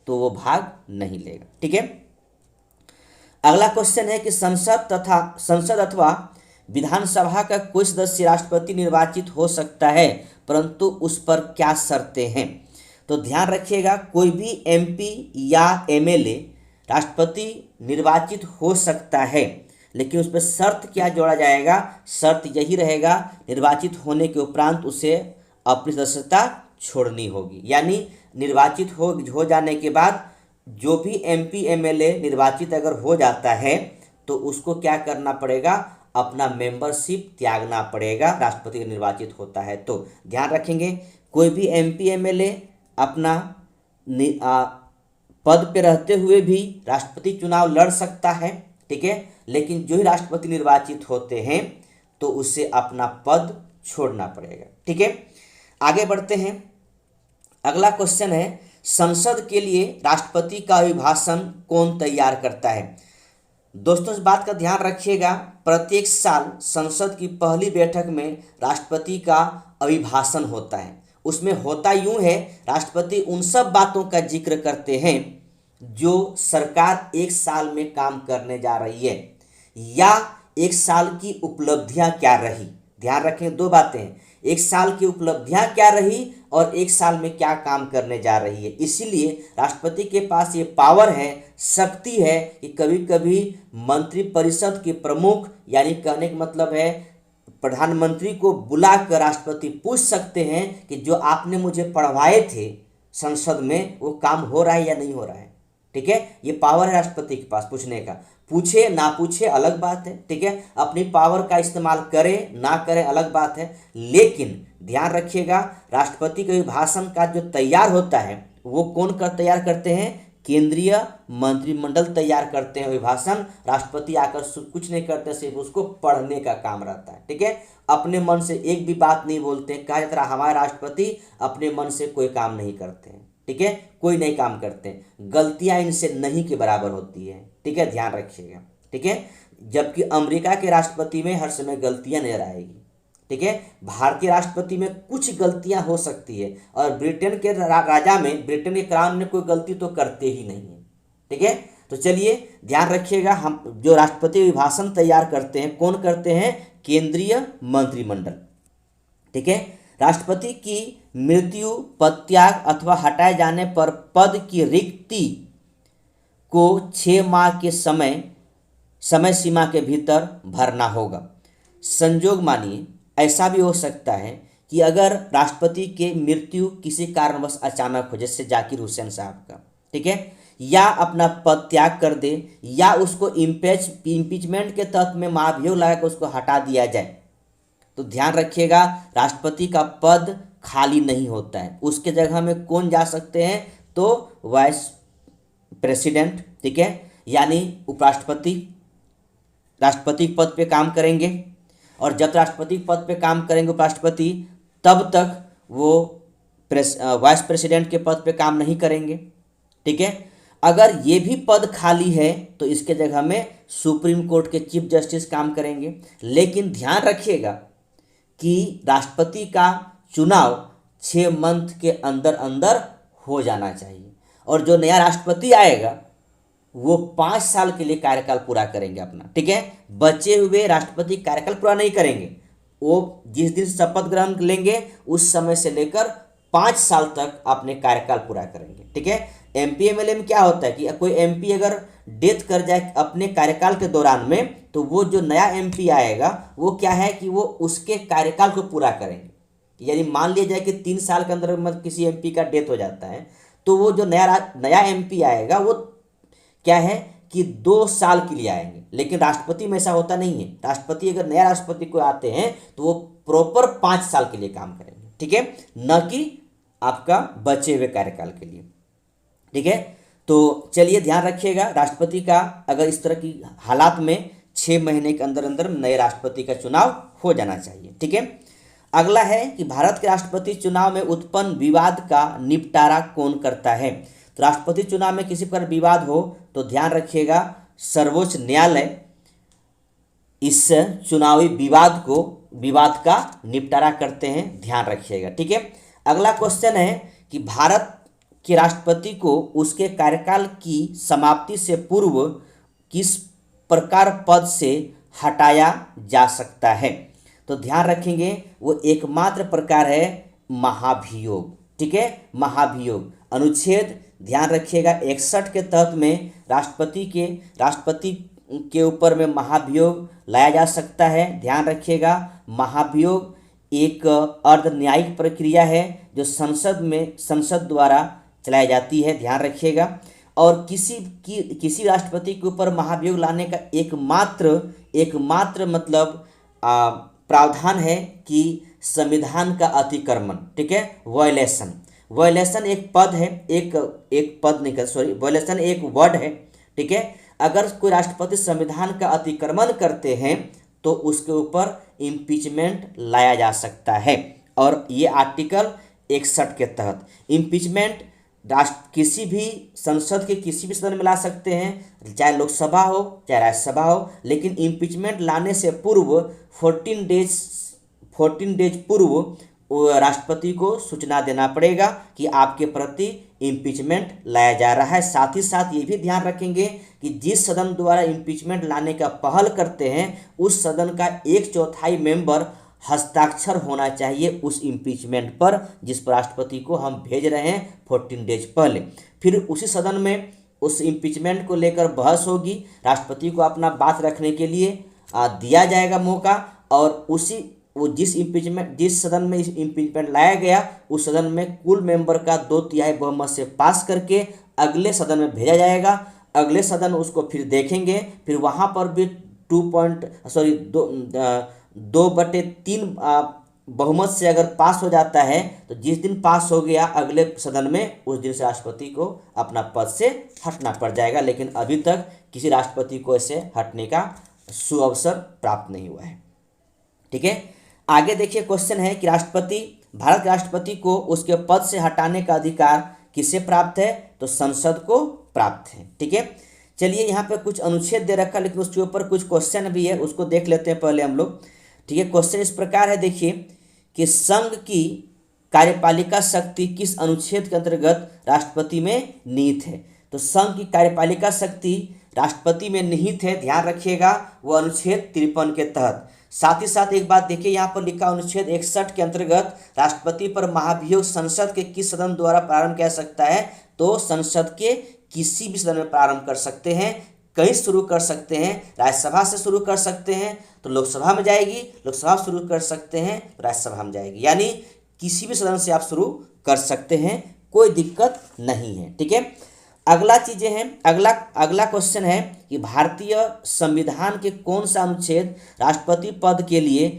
तो वो भाग नहीं लेगा, ठीक है। अगला क्वेश्चन है कि संसद अथवा विधानसभा का कोई सदस्य राष्ट्रपति निर्वाचित हो सकता है, परंतु उस पर क्या शर्तें हैं। तो ध्यान रखिएगा, कोई भी एमपी या एमएलए राष्ट्रपति निर्वाचित हो सकता है, लेकिन उस पर शर्त क्या जोड़ा जाएगा। शर्त यही रहेगा, निर्वाचित होने के उपरांत उसे अपनी सदस्यता छोड़नी होगी। यानी निर्वाचित हो जाने के बाद जो भी एमपी एमएलए निर्वाचित अगर हो जाता है तो उसको क्या करना पड़ेगा, अपना मेंबरशिप त्यागना पड़ेगा। राष्ट्रपति निर्वाचित होता है तो ध्यान रखेंगे, कोई भी एमपी एमएलए अपना पद पे रहते हुए भी राष्ट्रपति चुनाव लड़ सकता है, ठीक है। लेकिन जो ही राष्ट्रपति निर्वाचित होते हैं तो उसे अपना पद छोड़ना पड़ेगा, ठीक है। आगे बढ़ते हैं। अगला क्वेश्चन है, संसद के लिए राष्ट्रपति का अभिभाषण कौन तैयार करता है। दोस्तों इस बात का ध्यान रखिएगा, प्रत्येक साल संसद की पहली बैठक में राष्ट्रपति का अभिभाषण होता है। उसमें होता यूं है, राष्ट्रपति उन सब बातों का जिक्र करते हैं जो सरकार एक साल में काम करने जा रही है या एक साल की उपलब्धियां क्या रही। ध्यान रखें, दो बातें हैं, एक साल की उपलब्धियां क्या रही और एक साल में क्या काम करने जा रही है। इसीलिए राष्ट्रपति के पास ये पावर है, शक्ति है कि कभी कभी मंत्रिपरिषद के प्रमुख, यानी कहने का मतलब है प्रधानमंत्री को बुलाकर राष्ट्रपति पूछ सकते हैं कि जो आपने मुझे पढ़वाए थे संसद में वो काम हो रहा है या नहीं हो रहा है, ठीक है। ये पावर है राष्ट्रपति के पास पूछने का। पूछे ना पूछे अलग बात है, ठीक है। अपनी पावर का इस्तेमाल करें ना करें अलग बात है, लेकिन ध्यान रखिएगा, राष्ट्रपति के भाषण का जो तैयार होता है वो कौन तैयार करते हैं, केंद्रीय मंत्रिमंडल तैयार करते हैं अभिभाषण। राष्ट्रपति आकर कुछ नहीं करते, सिर्फ उसको पढ़ने का काम रहता है, ठीक है। अपने मन से एक भी बात नहीं बोलते। कहा जाता है हमारे राष्ट्रपति अपने मन से कोई काम नहीं करते हैं, ठीक है, कोई नहीं काम करते, गलतियां इनसे नहीं के बराबर होती है, ठीक है, ध्यान रखिएगा, ठीक है। जबकि अमेरिका के राष्ट्रपति में हर समय गलतियां नजर आएगी, ठीक है। भारतीय राष्ट्रपति में कुछ गलतियां हो सकती है और ब्रिटेन के राजा में, ब्रिटेन के क्राउन में कोई गलती तो करते ही नहीं है, ठीक है। तो चलिए ध्यान रखिएगा, हम जो राष्ट्रपति अभिभाषण तैयार करते हैं कौन करते हैं, केंद्रीय मंत्रिमंडल, ठीक है। राष्ट्रपति की मृत्यु, पदत्याग अथवा हटाए जाने पर पद की रिक्ति को 6 माह के समय सीमा के भीतर भरना होगा। संजोग मानिए ऐसा भी हो सकता है कि अगर राष्ट्रपति के मृत्यु किसी कारणवश अचानक हो, जैसे जाकिर हुसैन साहब का, ठीक है, या अपना पद त्याग कर दे या उसको इम्पीचमेंट के तहत में महाभियोग लगाकर उसको हटा दिया जाए, तो ध्यान रखिएगा राष्ट्रपति का पद खाली नहीं होता है। उसके जगह में कौन जा सकते हैं, तो वाइस प्रेसिडेंट, ठीक है, यानी उपराष्ट्रपति राष्ट्रपति पद पे काम करेंगे। और जब राष्ट्रपति पद पे काम करेंगे उपराष्ट्रपति, तब तक वो वाइस प्रेसिडेंट के पद पे काम नहीं करेंगे, ठीक है। अगर ये भी पद खाली है तो इसके जगह में सुप्रीम कोर्ट के चीफ जस्टिस काम करेंगे। लेकिन ध्यान रखिएगा कि राष्ट्रपति का चुनाव 6 मंथ के अंदर अंदर हो जाना चाहिए और जो नया राष्ट्रपति आएगा वो 5 साल के लिए कार्यकाल पूरा करेंगे अपना, ठीक है। बचे हुए राष्ट्रपति कार्यकाल पूरा नहीं करेंगे, वो जिस दिन शपथ ग्रहण लेंगे उस समय से लेकर 5 साल तक अपने कार्यकाल पूरा करेंगे, ठीक है। एमपी एमएलए में क्या होता है कि कोई एमपी अगर डेथ कर जाए अपने कार्यकाल के दौरान में, तो वो जो नया एमपी आएगा वो क्या है कि वो उसके कार्यकाल को पूरा करेंगे। यानी मान लिया जाए कि 3 साल के अंदर मतलब किसी एमपी का डेथ हो जाता है, तो वो जो नया एमपी आएगा वो क्या है कि 2 साल के लिए आएंगे। लेकिन राष्ट्रपति में ऐसा होता नहीं है। राष्ट्रपति अगर नया राष्ट्रपति को आते हैं तो वो प्रॉपर 5 साल के लिए काम करेंगे, ठीक है, न कि आपका बचे हुए कार्यकाल के लिए, ठीक है। तो चलिए ध्यान रखिएगा, राष्ट्रपति का अगर इस तरह की हालात में 6 महीने के अंदर अंदर नए राष्ट्रपति का चुनाव हो जाना चाहिए, ठीक है। अगला है कि भारत के राष्ट्रपति चुनाव में उत्पन्न विवाद का निपटारा कौन करता है। तो राष्ट्रपति चुनाव में किसी प्रकार विवाद हो तो ध्यान रखिएगा सर्वोच्च न्यायालय इस चुनावी विवाद का निपटारा करते हैं, ध्यान रखिएगा, ठीक है। अगला क्वेश्चन है कि भारत के राष्ट्रपति को उसके कार्यकाल की समाप्ति से पूर्व किस प्रकार पद से हटाया जा सकता है। तो ध्यान रखेंगे वो एकमात्र प्रकार है महाभियोग। ठीक है, महाभियोग अनुच्छेद ध्यान रखिएगा 61 के तहत में राष्ट्रपति के ऊपर में महाभियोग लाया जा सकता है। ध्यान रखिएगा महाभियोग एक अर्ध न्यायिक प्रक्रिया है जो संसद द्वारा चलाई जाती है। ध्यान रखिएगा। और किसी राष्ट्रपति के ऊपर महाभियोग लाने का एकमात्र मतलब प्रावधान है कि संविधान का अतिक्रमण। ठीक है, वायलेशन एक पद है, एक पद नहीं, सॉरी, वायलेशन एक वर्ड है। ठीक है, अगर कोई राष्ट्रपति संविधान का अतिक्रमण करते हैं तो उसके ऊपर इम्पीचमेंट लाया जा सकता है। और ये आर्टिकल 61 के तहत इम्पीचमेंट किसी भी संसद के किसी भी सदन में ला सकते हैं, चाहे लोकसभा हो चाहे राज्यसभा हो, लेकिन इम्पीचमेंट लाने से पूर्व 14 डेज पूर्व राष्ट्रपति को सूचना देना पड़ेगा कि आपके प्रति इम्पीचमेंट लाया जा रहा है। साथ ही साथ ये भी ध्यान रखेंगे कि जिस सदन द्वारा इम्पीचमेंट लाने का पहल करते हैं उस सदन का 1/4 मेंबर हस्ताक्षर होना चाहिए उस इम्पीचमेंट पर जिस पर राष्ट्रपति को हम भेज रहे हैं 14 डेज पहले। फिर उसी सदन में उस इम्पीचमेंट को लेकर बहस होगी, राष्ट्रपति को अपना बात रखने के लिए दिया जाएगा मौका, और जिस सदन में इम्पीचमेंट लाया गया उस सदन में कुल मेंबर का 2/3 बहुमत से पास करके अगले सदन में भेजा जाएगा। अगले सदन उसको फिर देखेंगे, फिर वहाँ पर भी 2/3 बहुमत से अगर पास हो जाता है तो जिस दिन पास हो गया अगले सदन में उस दिन से राष्ट्रपति को अपना पद से हटना पड़ जाएगा। लेकिन अभी तक किसी राष्ट्रपति को ऐसे हटने का सुअवसर प्राप्त नहीं हुआ है। ठीक है, आगे देखिए क्वेश्चन है कि भारत के राष्ट्रपति को उसके पद से हटाने का अधिकार किसे प्राप्त है? तो संसद को प्राप्त है। ठीक है, चलिए यहाँ पे कुछ अनुच्छेद दे रखा लेकिन उसके ऊपर कुछ क्वेश्चन भी है, उसको देख लेते हैं पहले हम लोग। ठीक है, क्वेश्चन इस प्रकार है, देखिए कि संघ की कार्यपालिका शक्ति किस अनुच्छेद के अंतर्गत राष्ट्रपति में निहित है? तो संघ की कार्यपालिका शक्ति राष्ट्रपति में निहित है, ध्यान रखिएगा, वो अनुच्छेद 53 के तहत। साथ ही साथ एक बात देखिए, यहाँ पर लिखा अनुच्छेद 61 के अंतर्गत राष्ट्रपति पर महाभियोग संसद के किस सदन द्वारा प्रारंभ किया सकता है? तो संसद के किसी भी सदन में प्रारंभ कर सकते हैं, कहीं शुरू कर सकते हैं, राज्यसभा से शुरू कर सकते हैं तो लोकसभा में जाएगी, लोकसभा शुरू कर सकते हैं तो राज्यसभा में जाएगी, यानी किसी भी सदन से आप शुरू कर सकते हैं, कोई दिक्कत नहीं है। ठीक है, अगला चीज़ें हैं, अगला क्वेश्चन है कि भारतीय संविधान के कौन सा अनुच्छेद राष्ट्रपति पद के लिए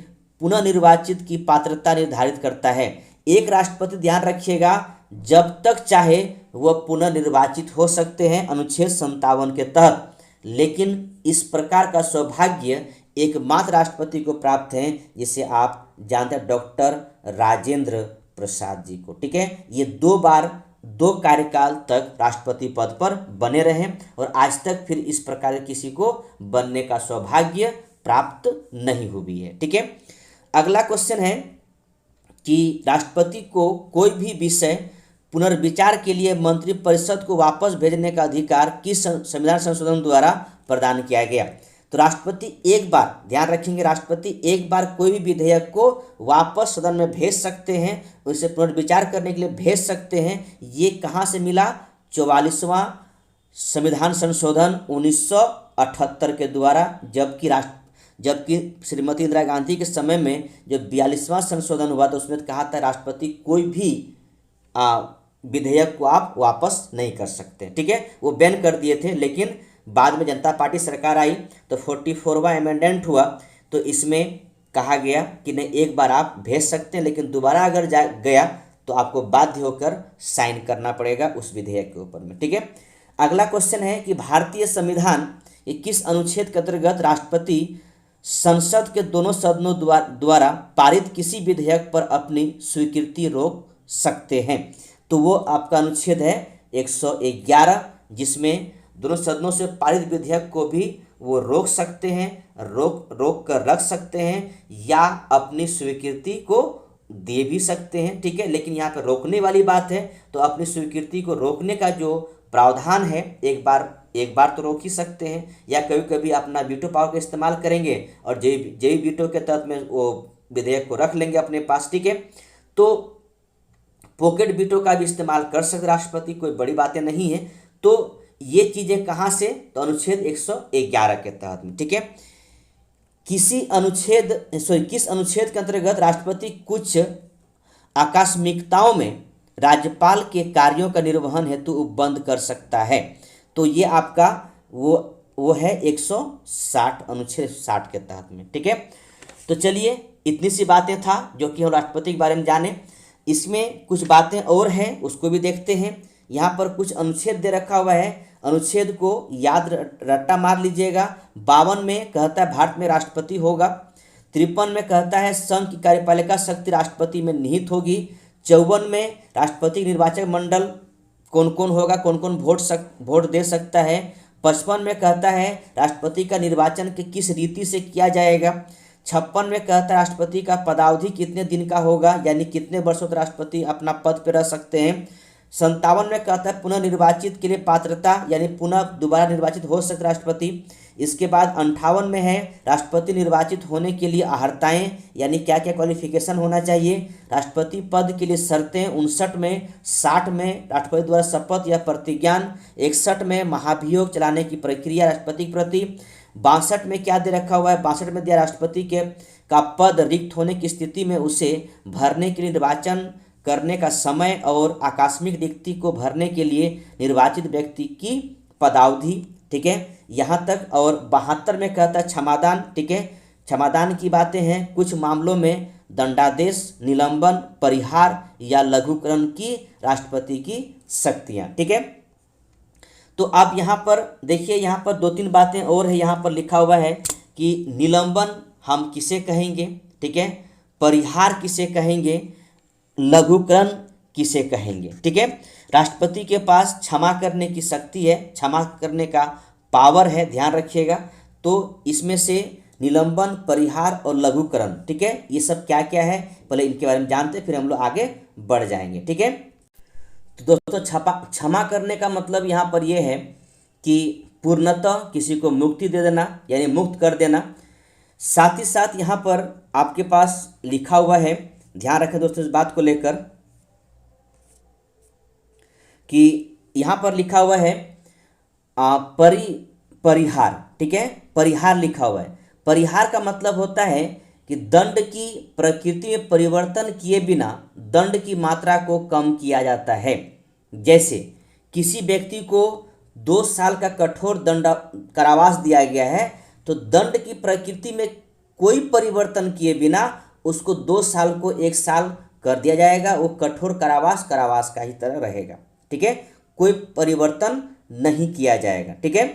पुनः निर्वाचित की पात्रता निर्धारित करता है? एक राष्ट्रपति, ध्यान रखिएगा, जब तक चाहे वह पुनः निर्वाचित हो सकते हैं अनुच्छेद 57 के तहत, लेकिन इस प्रकार का सौभाग्य एकमात्र राष्ट्रपति को प्राप्त है जिसे आप जानते हैं, डॉक्टर राजेंद्र प्रसाद जी को। ठीक है, ये 2 बार 2 कार्यकाल तक राष्ट्रपति पद पर बने रहे और आज तक फिर इस प्रकार किसी को बनने का सौभाग्य प्राप्त नहीं हुई है। ठीक है, अगला क्वेश्चन है कि राष्ट्रपति को कोई भी विषय पुनर्विचार के लिए मंत्रिपरिषद को वापस भेजने का अधिकार किस संविधान संशोधन द्वारा प्रदान किया गया? तो राष्ट्रपति एक बार, ध्यान रखेंगे, राष्ट्रपति एक बार कोई भी विधेयक को वापस सदन में भेज सकते हैं, उसे पुनर्विचार करने के लिए भेज सकते हैं। ये कहाँ से मिला? 44वां संविधान संशोधन 1978 के द्वारा, जबकि श्रीमती इंदिरा गांधी के समय में जो 42वां संशोधन हुआ तो उसमें कहा था राष्ट्रपति कोई भी विधेयक को आप वापस नहीं कर सकते। ठीक है, वो बैन कर दिए थे, लेकिन बाद में जनता पार्टी सरकार आई तो 44वां अमेंडमेंट हुआ तो इसमें कहा गया कि नहीं, एक बार आप भेज सकते हैं, लेकिन दोबारा अगर गया तो आपको बाध्य होकर साइन करना पड़ेगा उस विधेयक के ऊपर में। ठीक है, अगला क्वेश्चन है कि भारतीय संविधान ये किस अनुच्छेद के अंतर्गत राष्ट्रपति संसद के दोनों सदनों द्वारा पारित किसी विधेयक पर अपनी स्वीकृति रोक सकते हैं? तो वो आपका अनुच्छेद है 111, जिसमें दोनों सदनों से पारित विधेयक को भी वो रोक सकते हैं, रोक कर रख सकते हैं या अपनी स्वीकृति को दे भी सकते हैं। ठीक है, लेकिन यहाँ पर रोकने वाली बात है तो अपनी स्वीकृति को रोकने का जो प्रावधान है एक बार एक बार तो रोक ही सकते हैं, या कभी कभी अपना वीटो पावर का इस्तेमाल करेंगे और जेई वीटो के तहत में वो विधेयक को रख लेंगे अपने पास। ठीक है, तो पॉकेट वीटो का भी इस्तेमाल कर सकते राष्ट्रपति, कोई बड़ी बातें नहीं है। तो ये चीज़ें कहाँ से, तो अनुच्छेद 111 के तहत में। ठीक है, किस अनुच्छेद के अंतर्गत राष्ट्रपति कुछ आकस्मिकताओं में राज्यपाल के कार्यों का निर्वहन हेतु उपबंध कर सकता है। तो ये आपका वो है 160 अनुच्छेद 60 के तहत में। ठीक है, तो चलिए इतनी सी बातें था जो कि हम राष्ट्रपति के बारे में जाने। इसमें कुछ बातें और हैं, उसको भी देखते हैं। यहाँ पर कुछ अनुच्छेद दे रखा हुआ है, अनुच्छेद को याद रट्टा मार लीजिएगा। 52 में कहता है भारत में राष्ट्रपति होगा। 53 में कहता है संघ की कार्यपालिका शक्ति राष्ट्रपति में निहित होगी। 54 में राष्ट्रपति निर्वाचक मंडल कौन कौन होगा, कौन कौन वोट दे सकता है। 55 में कहता है राष्ट्रपति का निर्वाचन के किस रीति से किया जाएगा। 56 में कहता है राष्ट्रपति का पदावधि कितने दिन का होगा, यानी कितने वर्षों तक राष्ट्रपति अपना पद पर रह सकते हैं। 57 में कहता है पुनः निर्वाचित के लिए पात्रता, यानी पुनः दोबारा निर्वाचित हो सकते राष्ट्रपति। इसके बाद 58 में है राष्ट्रपति निर्वाचित होने के लिए अहर्ताएँ, यानी क्या क्या क्वालिफिकेशन होना चाहिए। राष्ट्रपति पद के लिए शर्तें 59 में। 60 में राष्ट्रपति द्वारा शपथ या प्रतिज्ञान। 61 में महाभियोग चलाने की प्रक्रिया राष्ट्रपति के प्रति। 62 में क्या दे रखा हुआ है, 62 में दिया राष्ट्रपति का पद रिक्त होने की स्थिति में उसे भरने के लिए निर्वाचन करने का समय और आकस्मिक रिक्ति को भरने के लिए निर्वाचित व्यक्ति की पदावधि। ठीक है, यहाँ तक। और 72 में कहता है क्षमादान। ठीक है, क्षमादान की बातें हैं। कुछ मामलों में दंडादेश, निलंबन, परिहार या लघुकरण की राष्ट्रपति की शक्तियाँ। ठीक है, तो आप यहाँ पर देखिए, यहाँ पर 2-3 बातें और है। यहाँ पर लिखा हुआ है कि निलंबन हम किसे कहेंगे, ठीक है, परिहार किसे कहेंगे, लघुकरण किसे कहेंगे। ठीक है, राष्ट्रपति के पास क्षमा करने की शक्ति है, क्षमा करने का पावर है, ध्यान रखिएगा। तो इसमें से निलंबन, परिहार और लघुकरण, ठीक है, ये सब क्या क्या है पहले इनके बारे में जानते हैं, फिर हम लोग आगे बढ़ जाएंगे। ठीक है, तो दोस्तों क्षमा करने का मतलब यहाँ पर यह है कि पूर्णतः किसी को मुक्ति दे देना, यानी मुक्त कर देना। साथ ही साथ यहाँ पर आपके पास लिखा हुआ है, ध्यान रखें दोस्तों इस बात को लेकर, कि यहाँ पर लिखा हुआ है परिहार। ठीक है, परिहार लिखा हुआ है। परिहार का मतलब होता है कि दंड की प्रकृति में परिवर्तन किए बिना दंड की मात्रा को कम किया जाता है। जैसे किसी व्यक्ति को 2 साल का कठोर दंड कारावास दिया गया है, तो दंड की प्रकृति में कोई परिवर्तन किए बिना उसको 2 साल को 1 साल कर दिया जाएगा। वो कठोर कारावास का ही तरह रहेगा। ठीक है, कोई परिवर्तन नहीं किया जाएगा। ठीक है,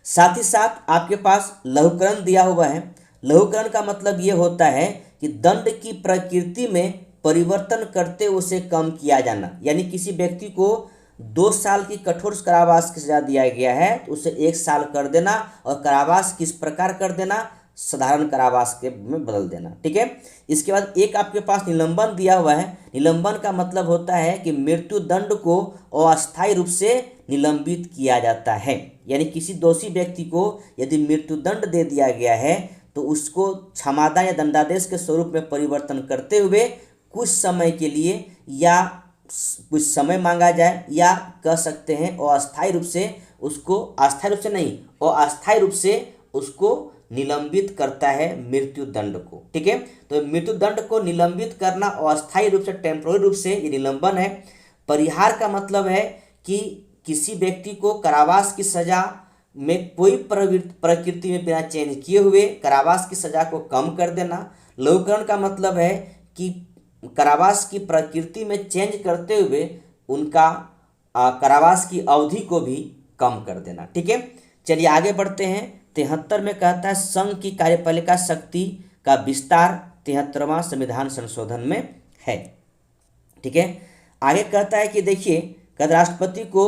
साथ ही साथ आपके पास लघुकरण दिया हुआ है। लघुकरण का मतलब ये होता है कि दंड की प्रकृति में परिवर्तन करते उसे कम किया जाना, यानी किसी व्यक्ति को 2 साल की कठोर कारावास की सजा दिया गया है तो उसे 1 साल कर देना, और कारावास किस प्रकार कर देना, साधारण कारावास के में बदल देना। ठीक है, इसके बाद एक आपके पास निलंबन दिया हुआ है। निलंबन का मतलब होता है कि मृत्यु दंड को अस्थायी रूप से निलंबित किया जाता है, यानी किसी दोषी व्यक्ति को यदि मृत्यु दंड दे दिया गया है तो उसको क्षमादान या दंडादेश के स्वरूप में परिवर्तन करते हुए कुछ समय के लिए या कुछ समय मांगा जाए, या कह सकते हैं अस्थायी रूप से उसको, अस्थायी रूप से नहीं, अस्थायी रूप से उसको निलंबित करता है मृत्यु दंड को। ठीक है, तो मृत्यु दंड को निलंबित करना अस्थायी रूप से, टेम्पोररी रूप से, ये निलंबन है। परिहार का मतलब है कि किसी व्यक्ति को कारावास की सजा में कोई प्रकृति में बिना चेंज किए हुए कारावास की सजा को कम कर देना। लघुकरण का मतलब है कि कारावास की प्रकृति में चेंज करते हुए उनका कारावास की अवधि को भी कम कर देना। ठीक है, चलिए आगे बढ़ते हैं। 73 में कहता है संघ की कार्यपालिका शक्ति का विस्तार 73वां संविधान संशोधन में है। ठीक है, आगे कहता है कि देखिए, कहता राष्ट्रपति को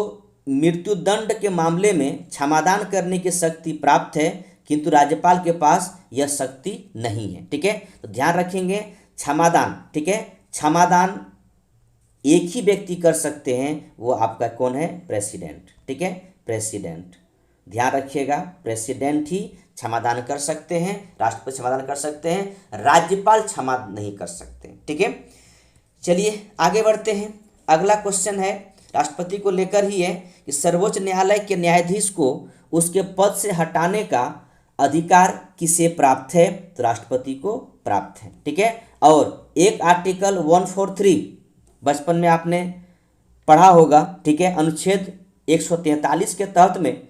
मृत्यु दंड के मामले में क्षमादान करने की शक्ति प्राप्त है, किंतु राज्यपाल के पास यह शक्ति नहीं है। ठीक है, तो ध्यान रखेंगे क्षमादान। ठीक है, क्षमादान एक ही व्यक्ति कर सकते हैं, वो आपका कौन है, प्रेसिडेंट। ठीक है, प्रेसिडेंट। ध्यान रखिएगा, प्रेसिडेंट ही क्षमादान कर सकते हैं, राष्ट्रपति क्षमादान कर सकते हैं, राज्यपाल क्षमा नहीं कर सकते। ठीक है, चलिए आगे बढ़ते हैं। अगला क्वेश्चन है राष्ट्रपति को लेकर ही है कि सर्वोच्च न्यायालय के न्यायाधीश को उसके पद से हटाने का अधिकार किसे प्राप्त है? तो राष्ट्रपति को प्राप्त है। ठीक है, और एक आर्टिकल 143 बचपन में आपने पढ़ा होगा। ठीक है, अनुच्छेद 143 के तहत में,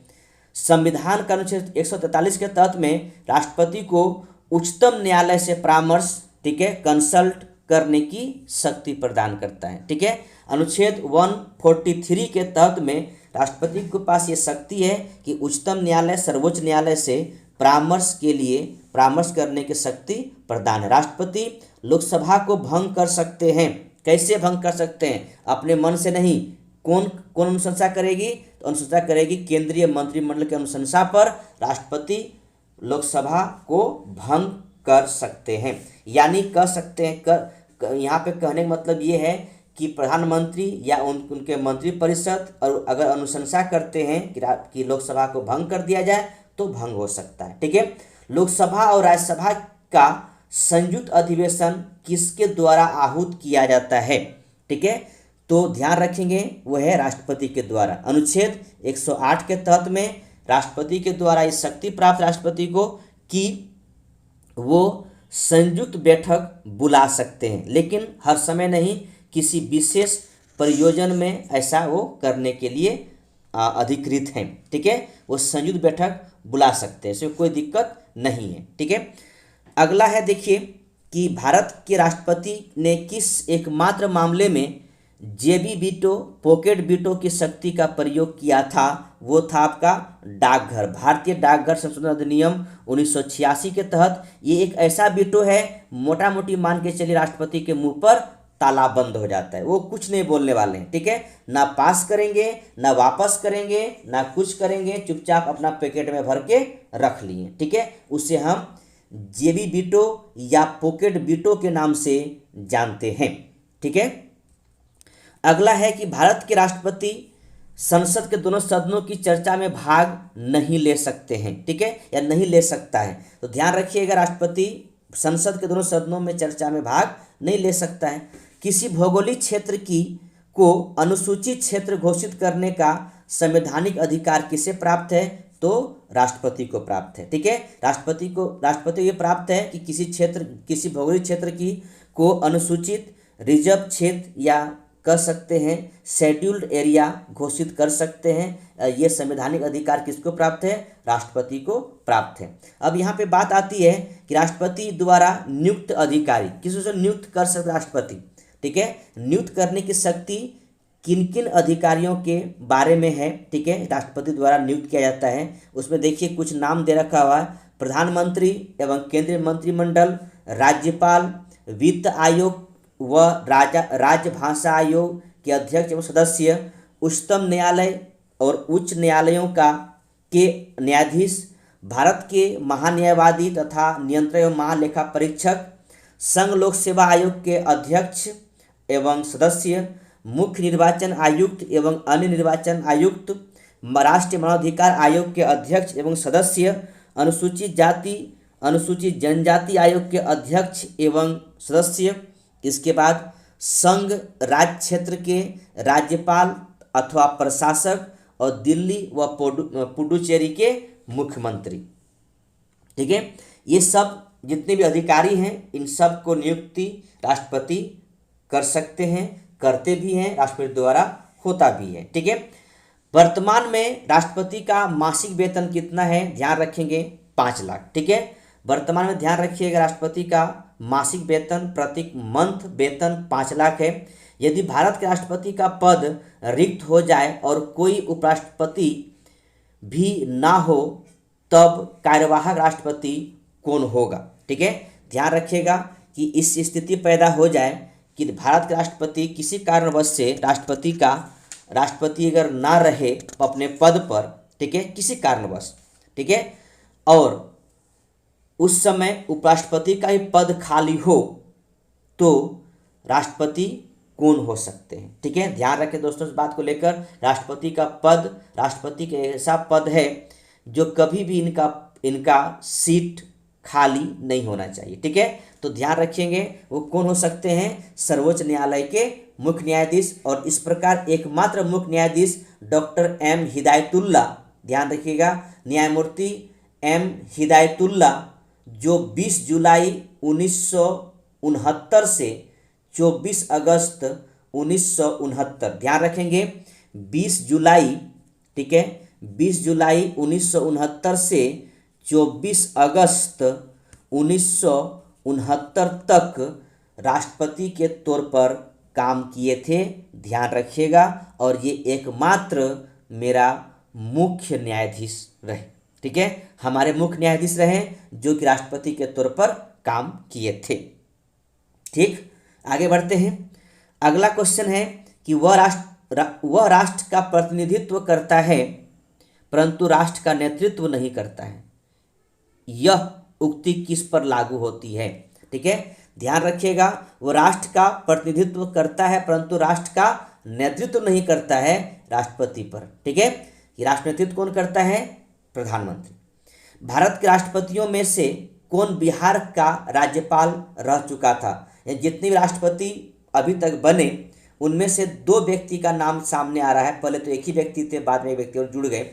संविधान का अनुच्छेद 143 के तहत में राष्ट्रपति को उच्चतम न्यायालय से परामर्श, ठीक है, कंसल्ट करने की शक्ति प्रदान करता है। ठीक है, अनुच्छेद 143 के तहत में राष्ट्रपति के पास ये शक्ति है कि उच्चतम न्यायालय, सर्वोच्च न्यायालय से परामर्श के लिए परामर्श करने की शक्ति प्रदान है। राष्ट्रपति लोकसभा को भंग कर सकते हैं। कैसे भंग कर सकते हैं? अपने मन से नहीं। कौन कौन अनुशंसा करेगी? तो अनुशंसा करेगी केंद्रीय मंत्रिमंडल की अनुशंसा पर राष्ट्रपति लोकसभा को भंग कर सकते हैं। यानी कह सकते हैं, यहाँ पे कहने का मतलब ये है कि प्रधानमंत्री या उनके मंत्रिपरिषद और अगर अनुशंसा करते हैं कि लोकसभा को भंग कर दिया जाए तो भंग हो सकता है। ठीक है, लोकसभा और राज्यसभा का संयुक्त अधिवेशन किसके द्वारा आहूत किया जाता है? ठीक है, तो ध्यान रखेंगे वह है राष्ट्रपति के द्वारा। अनुच्छेद 108 के तहत में राष्ट्रपति के द्वारा इस शक्ति प्राप्त राष्ट्रपति को कि वो संयुक्त बैठक बुला सकते हैं, लेकिन हर समय नहीं, किसी विशेष प्रयोजन में ऐसा वो करने के लिए अधिकृत हैं। ठीक है, वो संयुक्त बैठक बुला सकते हैं, इसमें कोई दिक्कत नहीं है। ठीक है, अगला है देखिए कि भारत के राष्ट्रपति ने किस एकमात्र मामले में जेबी वीटो, पॉकेट वीटो की शक्ति का प्रयोग किया था? वो था आपका डाकघर, भारतीय डाकघर संशोधन अधिनियम 1986 के तहत। ये एक ऐसा वीटो है, मोटा मोटी मान के चलिए राष्ट्रपति के मुंह पर ताला बंद हो जाता है, वो कुछ नहीं बोलने वाले हैं। ठीक है, ना पास करेंगे, ना वापस करेंगे, ना कुछ करेंगे, चुपचाप अपना पैकेट में भर के रख लिए। ठीक है, उसे हम जेबी वीटो या पॉकेट वीटो के नाम से जानते हैं। ठीक है, अगला है कि भारत के राष्ट्रपति संसद के दोनों सदनों की चर्चा में भाग नहीं ले सकते हैं। ठीक है, या नहीं ले सकता है, तो ध्यान रखिएगा, राष्ट्रपति संसद के दोनों सदनों में चर्चा में भाग नहीं ले सकता है। किसी भौगोलिक क्षेत्र को अनुसूचित क्षेत्र घोषित करने का संवैधानिक अधिकार किसे प्राप्त है? तो राष्ट्रपति को प्राप्त है। ठीक है, राष्ट्रपति ये प्राप्त है कि किसी भौगोलिक क्षेत्र को अनुसूचित, रिजर्व क्षेत्र या कर सकते हैं शेड्यूल्ड एरिया घोषित कर सकते हैं। ये संवैधानिक अधिकार किसको प्राप्त है? राष्ट्रपति को प्राप्त है। अब यहाँ पे बात आती है कि राष्ट्रपति द्वारा नियुक्त अधिकारी किसी नियुक्त कर सकते राष्ट्रपति। ठीक है, नियुक्त करने की शक्ति किन किन अधिकारियों के बारे में है? ठीक है, राष्ट्रपति द्वारा नियुक्त किया जाता है। उसमें देखिए कुछ नाम दे रखा हुआ है, प्रधानमंत्री एवं केंद्रीय मंत्रिमंडल, राज्यपाल, वित्त आयोग व राजभाषा आयोग के अध्यक्ष एवं सदस्य, उच्चतम न्यायालय और उच्च न्यायालयों के न्यायाधीश, भारत के महान्यायवादी तथा नियंत्रक एवं महालेखा परीक्षक, संघ लोक सेवा आयोग के अध्यक्ष एवं सदस्य, मुख्य निर्वाचन आयुक्त एवं अन्य निर्वाचन आयुक्त, राष्ट्रीय मानवाधिकार आयोग के अध्यक्ष एवं सदस्य, अनुसूचित जाति अनुसूचित जनजाति आयोग के अध्यक्ष एवं सदस्य। इसके बाद संघ राज्य क्षेत्र के राज्यपाल अथवा प्रशासक और दिल्ली व पुडुचेरी के मुख्यमंत्री। ठीक है, ये सब जितने भी अधिकारी हैं इन सब को नियुक्ति राष्ट्रपति कर सकते हैं, करते भी हैं, राष्ट्रपति द्वारा होता भी है। ठीक है, वर्तमान में राष्ट्रपति का मासिक वेतन कितना है? ध्यान रखेंगे 5 लाख। ठीक है, वर्तमान में ध्यान रखिएगा राष्ट्रपति का मासिक वेतन प्रति मंथ वेतन 5 लाख है। यदि भारत के राष्ट्रपति का पद रिक्त हो जाए और कोई उपराष्ट्रपति भी ना हो तब कार्यवाहक राष्ट्रपति कौन होगा? ठीक है, ध्यान रखिएगा कि इस स्थिति पैदा हो जाए कि भारत के राष्ट्रपति किसी कारणवश से राष्ट्रपति अगर ना रहे अपने पद पर, ठीक है, किसी कारणवश, ठीक है, और उस समय उपराष्ट्रपति का ही पद खाली हो तो राष्ट्रपति कौन हो सकते हैं। ठीक है, ध्यान रखें दोस्तों इस बात को लेकर। राष्ट्रपति का पद, राष्ट्रपति के ऐसा पद है जो कभी भी इनका इनका सीट खाली नहीं होना चाहिए। ठीक है, तो ध्यान रखेंगे वो कौन हो सकते हैं, सर्वोच्च न्यायालय के मुख्य न्यायाधीश। और इस प्रकार एकमात्र मुख्य न्यायाधीश डॉक्टर एम हिदायतुल्ला, ध्यान रखिएगा, न्यायमूर्ति एम हिदायतुल्ला, जो 20 जुलाई 1969 से 24 अगस्त 1969, ध्यान रखेंगे 20 जुलाई, ठीक है, 20 जुलाई 1969 से 24 अगस्त 1969 तक राष्ट्रपति के तौर पर काम किए थे, ध्यान रखिएगा। और ये एकमात्र मेरा मुख्य न्यायाधीश रहे। ठीक है, हमारे मुख्य न्यायाधीश रहे जो कि राष्ट्रपति के तौर पर काम किए थे। ठीक, आगे बढ़ते हैं। अगला क्वेश्चन है कि वह राष्ट्र का प्रतिनिधित्व करता है परंतु राष्ट्र का नेतृत्व नहीं करता है, यह उक्ति किस पर लागू होती है। ठीक है, ध्यान रखिएगा, वो राष्ट्र का प्रतिनिधित्व करता है परंतु राष्ट्र का नेतृत्व नहीं करता है राष्ट्रपति पर। ठीक है, ये राष्ट्र नेतृत्व कौन करता है, प्रधानमंत्री। भारत के राष्ट्रपतियों में से कौन बिहार का राज्यपाल रह चुका था। जितने भी राष्ट्रपति अभी तक बने उनमें से 2 व्यक्ति का नाम सामने आ रहा है। पहले तो एक ही व्यक्ति थे, बाद में एक व्यक्ति और जुड़ गए।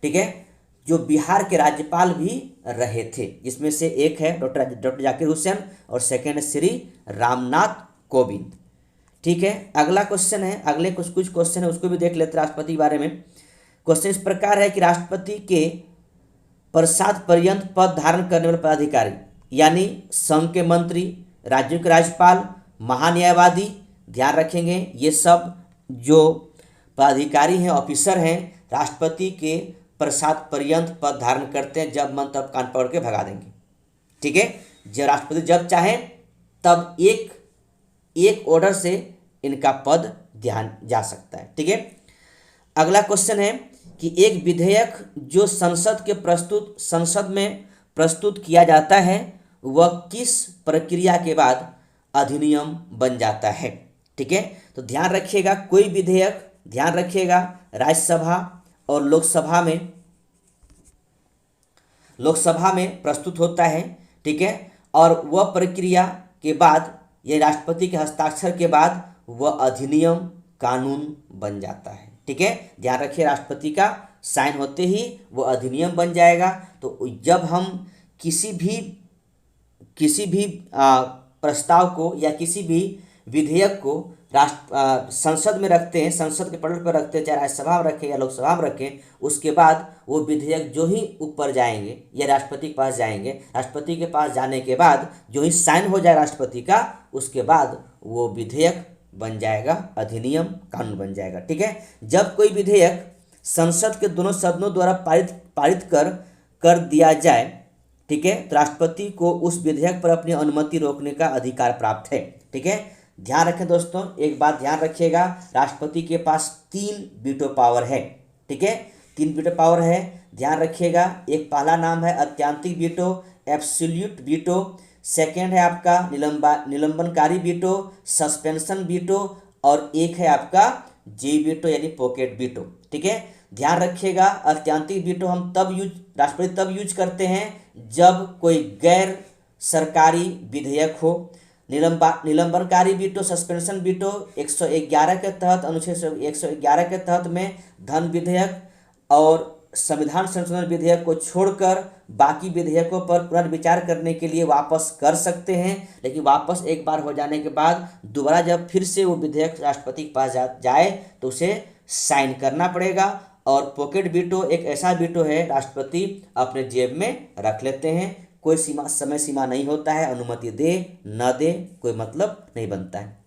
ठीक है, जो बिहार के राज्यपाल भी रहे थे, जिसमें से एक है डॉक्टर जाकिर हुसैन और सेकंड है श्री रामनाथ कोविंद। ठीक है, अगला क्वेश्चन है, अगले कुछ क्वेश्चन है उसको भी देख लेते हैं राष्ट्रपति के बारे में। क्वेश्चन इस प्रकार है कि राष्ट्रपति के पश्चात पर्यंत पद धारण करने वाले पदाधिकारी, यानी संघ के मंत्री, राज्यों के राज्यपाल, महान्यायवादी, ध्यान रखेंगे ये सब जो पदाधिकारी हैं, ऑफिसर हैं, राष्ट्रपति के पश्चात पर्यंत पद धारण करते हैं, जब मन तब कान पकड़ के भगा देंगे। ठीक है, जब राष्ट्रपति जब चाहे तब एक ऑर्डर से इनका पद ध्यान जा सकता है। ठीक है, अगला क्वेश्चन है कि एक विधेयक जो संसद में प्रस्तुत किया जाता है वह किस प्रक्रिया के बाद अधिनियम बन जाता है। ठीक है, तो ध्यान रखिएगा, कोई विधेयक, ध्यान रखिएगा, राज्यसभा और लोकसभा में प्रस्तुत होता है। ठीक है, और वह प्रक्रिया के बाद, यह राष्ट्रपति के हस्ताक्षर के बाद वह अधिनियम कानून बन जाता है। ठीक है, ध्यान रखिए, राष्ट्रपति का साइन होते ही वो अधिनियम बन जाएगा। तो जब हम किसी भी प्रस्ताव को या किसी भी विधेयक को संसद में रखते हैं, संसद के पटल पर रखते हैं, चाहे राज्यसभा में रखें या लोकसभा में रखें, उसके बाद वो विधेयक जो ही ऊपर जाएंगे या राष्ट्रपति के पास जाएंगे, राष्ट्रपति के पास जाने के बाद जो ही साइन हो जाए राष्ट्रपति का, उसके बाद वो विधेयक बन जाएगा, अधिनियम कानून बन जाएगा। ठीक है, जब कोई विधेयक संसद के दोनों सदनों द्वारा पारित कर दिया जाए, ठीक है, तो राष्ट्रपति को उस विधेयक पर अपनी अनुमति रोकने का अधिकार प्राप्त है। ठीक है, ध्यान रखें दोस्तों, एक बात ध्यान रखिएगा, राष्ट्रपति के पास 3 वीटो पावर है। ठीक है, 3 वीटो पावर है, ध्यान रखिएगा। एक पहला नाम है अत्यंतिक वीटो, एब्सोल्यूट वीटो। सेकेंड है आपका निलंबनकारी वीटो, सस्पेंशन वीटो, और एक है आपका जी वीटो यानी पॉकेट वीटो। ठीक है, ध्यान रखिएगा, अत्यंतिक वीटो हम राष्ट्रपति तब यूज करते हैं जब कोई गैर सरकारी विधेयक हो। निलंबनकारी वीटो, सस्पेंशन वीटो 111 के तहत, अनुच्छेद 111 के तहत में धन विधेयक और संविधान संशोधन विधेयक को छोड़कर बाकी विधेयकों पर पुनर्विचार करने के लिए वापस कर सकते हैं, लेकिन वापस एक बार हो जाने के बाद दोबारा जब फिर से वो विधेयक राष्ट्रपति के पास जाए तो उसे साइन करना पड़ेगा। और पॉकेट वीटो एक ऐसा वीटो है, राष्ट्रपति अपने जेब में रख लेते हैं, कोई समय सीमा नहीं होता है, अनुमति दे न दे कोई मतलब नहीं बनता है।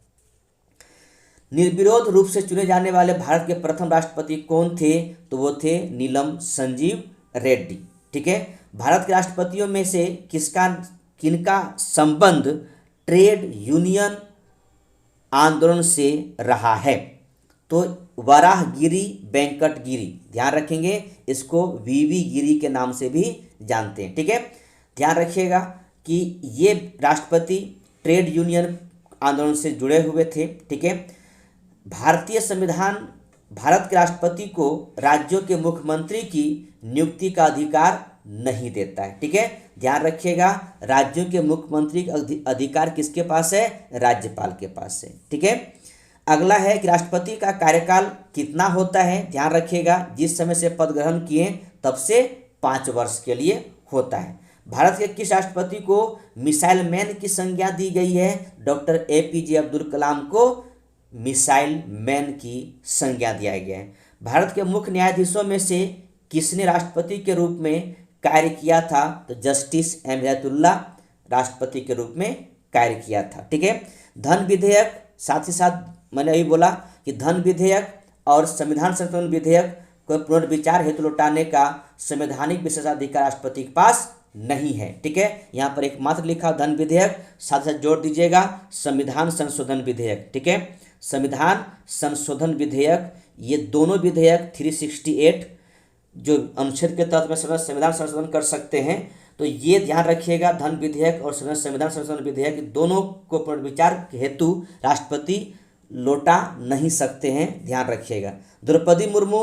निर्विरोध रूप से चुने जाने वाले भारत के प्रथम राष्ट्रपति कौन थे, तो वो थे नीलम संजीव रेड्डी। ठीक है, भारत के राष्ट्रपतियों में से किनका संबंध ट्रेड यूनियन आंदोलन से रहा है, तो वराहगिरी वेंकट गिरी, ध्यान रखेंगे, इसको वीवी गिरी के नाम से भी जानते हैं। ठीक है, ध्यान रखिएगा कि ये राष्ट्रपति ट्रेड यूनियन आंदोलन से जुड़े हुए थे। ठीक है, भारतीय संविधान भारत के राष्ट्रपति को राज्यों के मुख्यमंत्री की नियुक्ति का अधिकार नहीं देता है। ठीक है, ध्यान रखिएगा, राज्यों के मुख्यमंत्री का अधिकार किसके पास है? राज्यपाल के पास है। ठीक है, अगला है कि राष्ट्रपति का कार्यकाल कितना होता है? ध्यान रखिएगा, जिस समय से पद ग्रहण किए तब से 5 वर्ष के लिए होता है। भारत के किस राष्ट्रपति को मिसाइल मैन की संज्ञा दी गई है? डॉक्टर APJ अब्दुल कलाम को मिसाइल मैन की संज्ञा दिया गया है। भारत के मुख्य न्यायाधीशों में से किसने राष्ट्रपति के रूप में कार्य किया था? तो जस्टिस M हिदायतुल्लाह राष्ट्रपति के रूप में कार्य किया था। ठीक है, धन विधेयक, साथ ही साथ मैंने अभी बोला कि धन विधेयक और संविधान संशोधन विधेयक को पुनर्विचार हेतु लौटाने का संवैधानिक विशेषाधिकार राष्ट्रपति के पास नहीं है। ठीक है, यहाँ पर एक मात्र लिखा धन विधेयक, साथ साथ जोड़ दीजिएगा संविधान संशोधन विधेयक। ठीक है, संविधान संशोधन विधेयक, ये दोनों विधेयक 368 जो अनुच्छेद के तहत में संविधान संशोधन कर सकते हैं, तो ये ध्यान रखिएगा, धन विधेयक और संविधान संशोधन विधेयक दोनों को पुनर्विचार हेतु राष्ट्रपति लौटा नहीं सकते हैं, ध्यान रखिएगा। द्रौपदी मुर्मू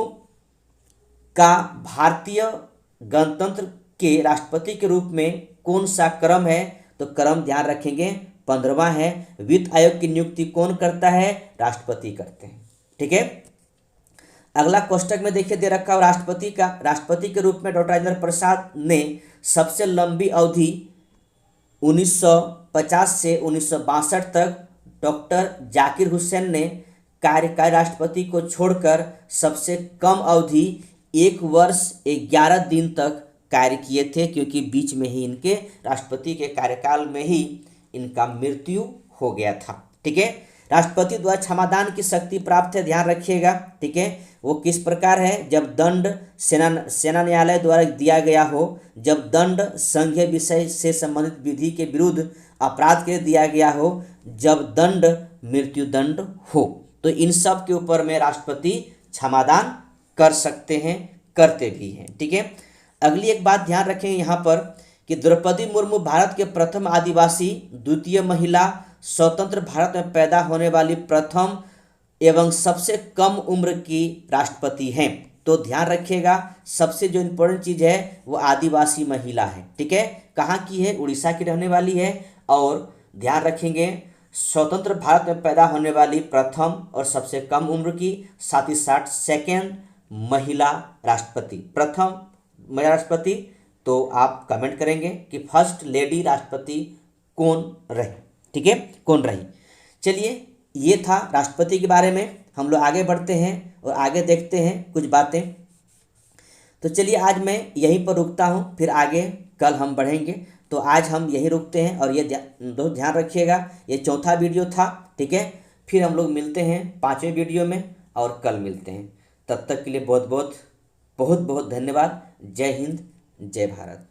का भारतीय गणतंत्र के राष्ट्रपति के रूप में कौन सा क्रम है? तो क्रम ध्यान रखेंगे 15वां है। वित्त आयोग की नियुक्ति कौन करता है? राष्ट्रपति करते हैं। ठीक है, अगला कोष्टक में देखिए दे रखा हो राष्ट्रपति के रूप में डॉक्टर राजेंद्र प्रसाद ने सबसे लंबी अवधि 1950 से 1962 तक, डॉक्टर जाकिर हुसैन ने कार्यकारी राष्ट्रपति को छोड़कर सबसे कम अवधि 1 वर्ष 11 दिन तक कार्य किए थे, क्योंकि बीच में ही इनके राष्ट्रपति के कार्यकाल में ही इनका मृत्यु हो गया था। ठीक है, राष्ट्रपति द्वारा क्षमादान की शक्ति प्राप्त है, ध्यान रखिएगा। ठीक है, वो किस प्रकार है? जब दंड सेना न्यायालय द्वारा दिया गया हो, जब दंड संघीय विषय से संबंधित विधि के विरुद्ध अपराध के दिया गया हो, जब दंड मृत्यु दंड हो, तो इन सब के ऊपर में राष्ट्रपति क्षमादान कर सकते हैं, करते भी हैं। ठीक है, अगली एक बात ध्यान रखें यहाँ पर कि द्रौपदी मुर्मू भारत के प्रथम आदिवासी, द्वितीय महिला, स्वतंत्र भारत में पैदा होने वाली प्रथम एवं सबसे कम उम्र की राष्ट्रपति हैं। तो ध्यान रखिएगा, सबसे जो इम्पोर्टेंट चीज़ है वो आदिवासी महिला है। ठीक है, कहाँ की है? उड़ीसा की रहने वाली है। और ध्यान रखेंगे, स्वतंत्र भारत में पैदा होने वाली प्रथम और सबसे कम उम्र की, साथ ही साथ सेकेंड महिला राष्ट्रपति, प्रथम महिला राष्ट्रपति। तो आप कमेंट करेंगे कि फर्स्ट लेडी राष्ट्रपति कौन रही। ठीक है, कौन रही। चलिए, ये था राष्ट्रपति के बारे में। हम लोग आगे बढ़ते हैं और आगे देखते हैं कुछ बातें। तो चलिए, आज मैं यहीं पर रुकता हूँ, फिर आगे कल हम बढ़ेंगे। तो आज हम यहीं रुकते हैं और ये ध्यान रखिएगा, ये चौथा वीडियो था। ठीक है, फिर हम लोग मिलते हैं 5वें वीडियो में और कल मिलते हैं। तब तक के लिए बहुत बहुत धन्यवाद। जय हिंद, जय भारत।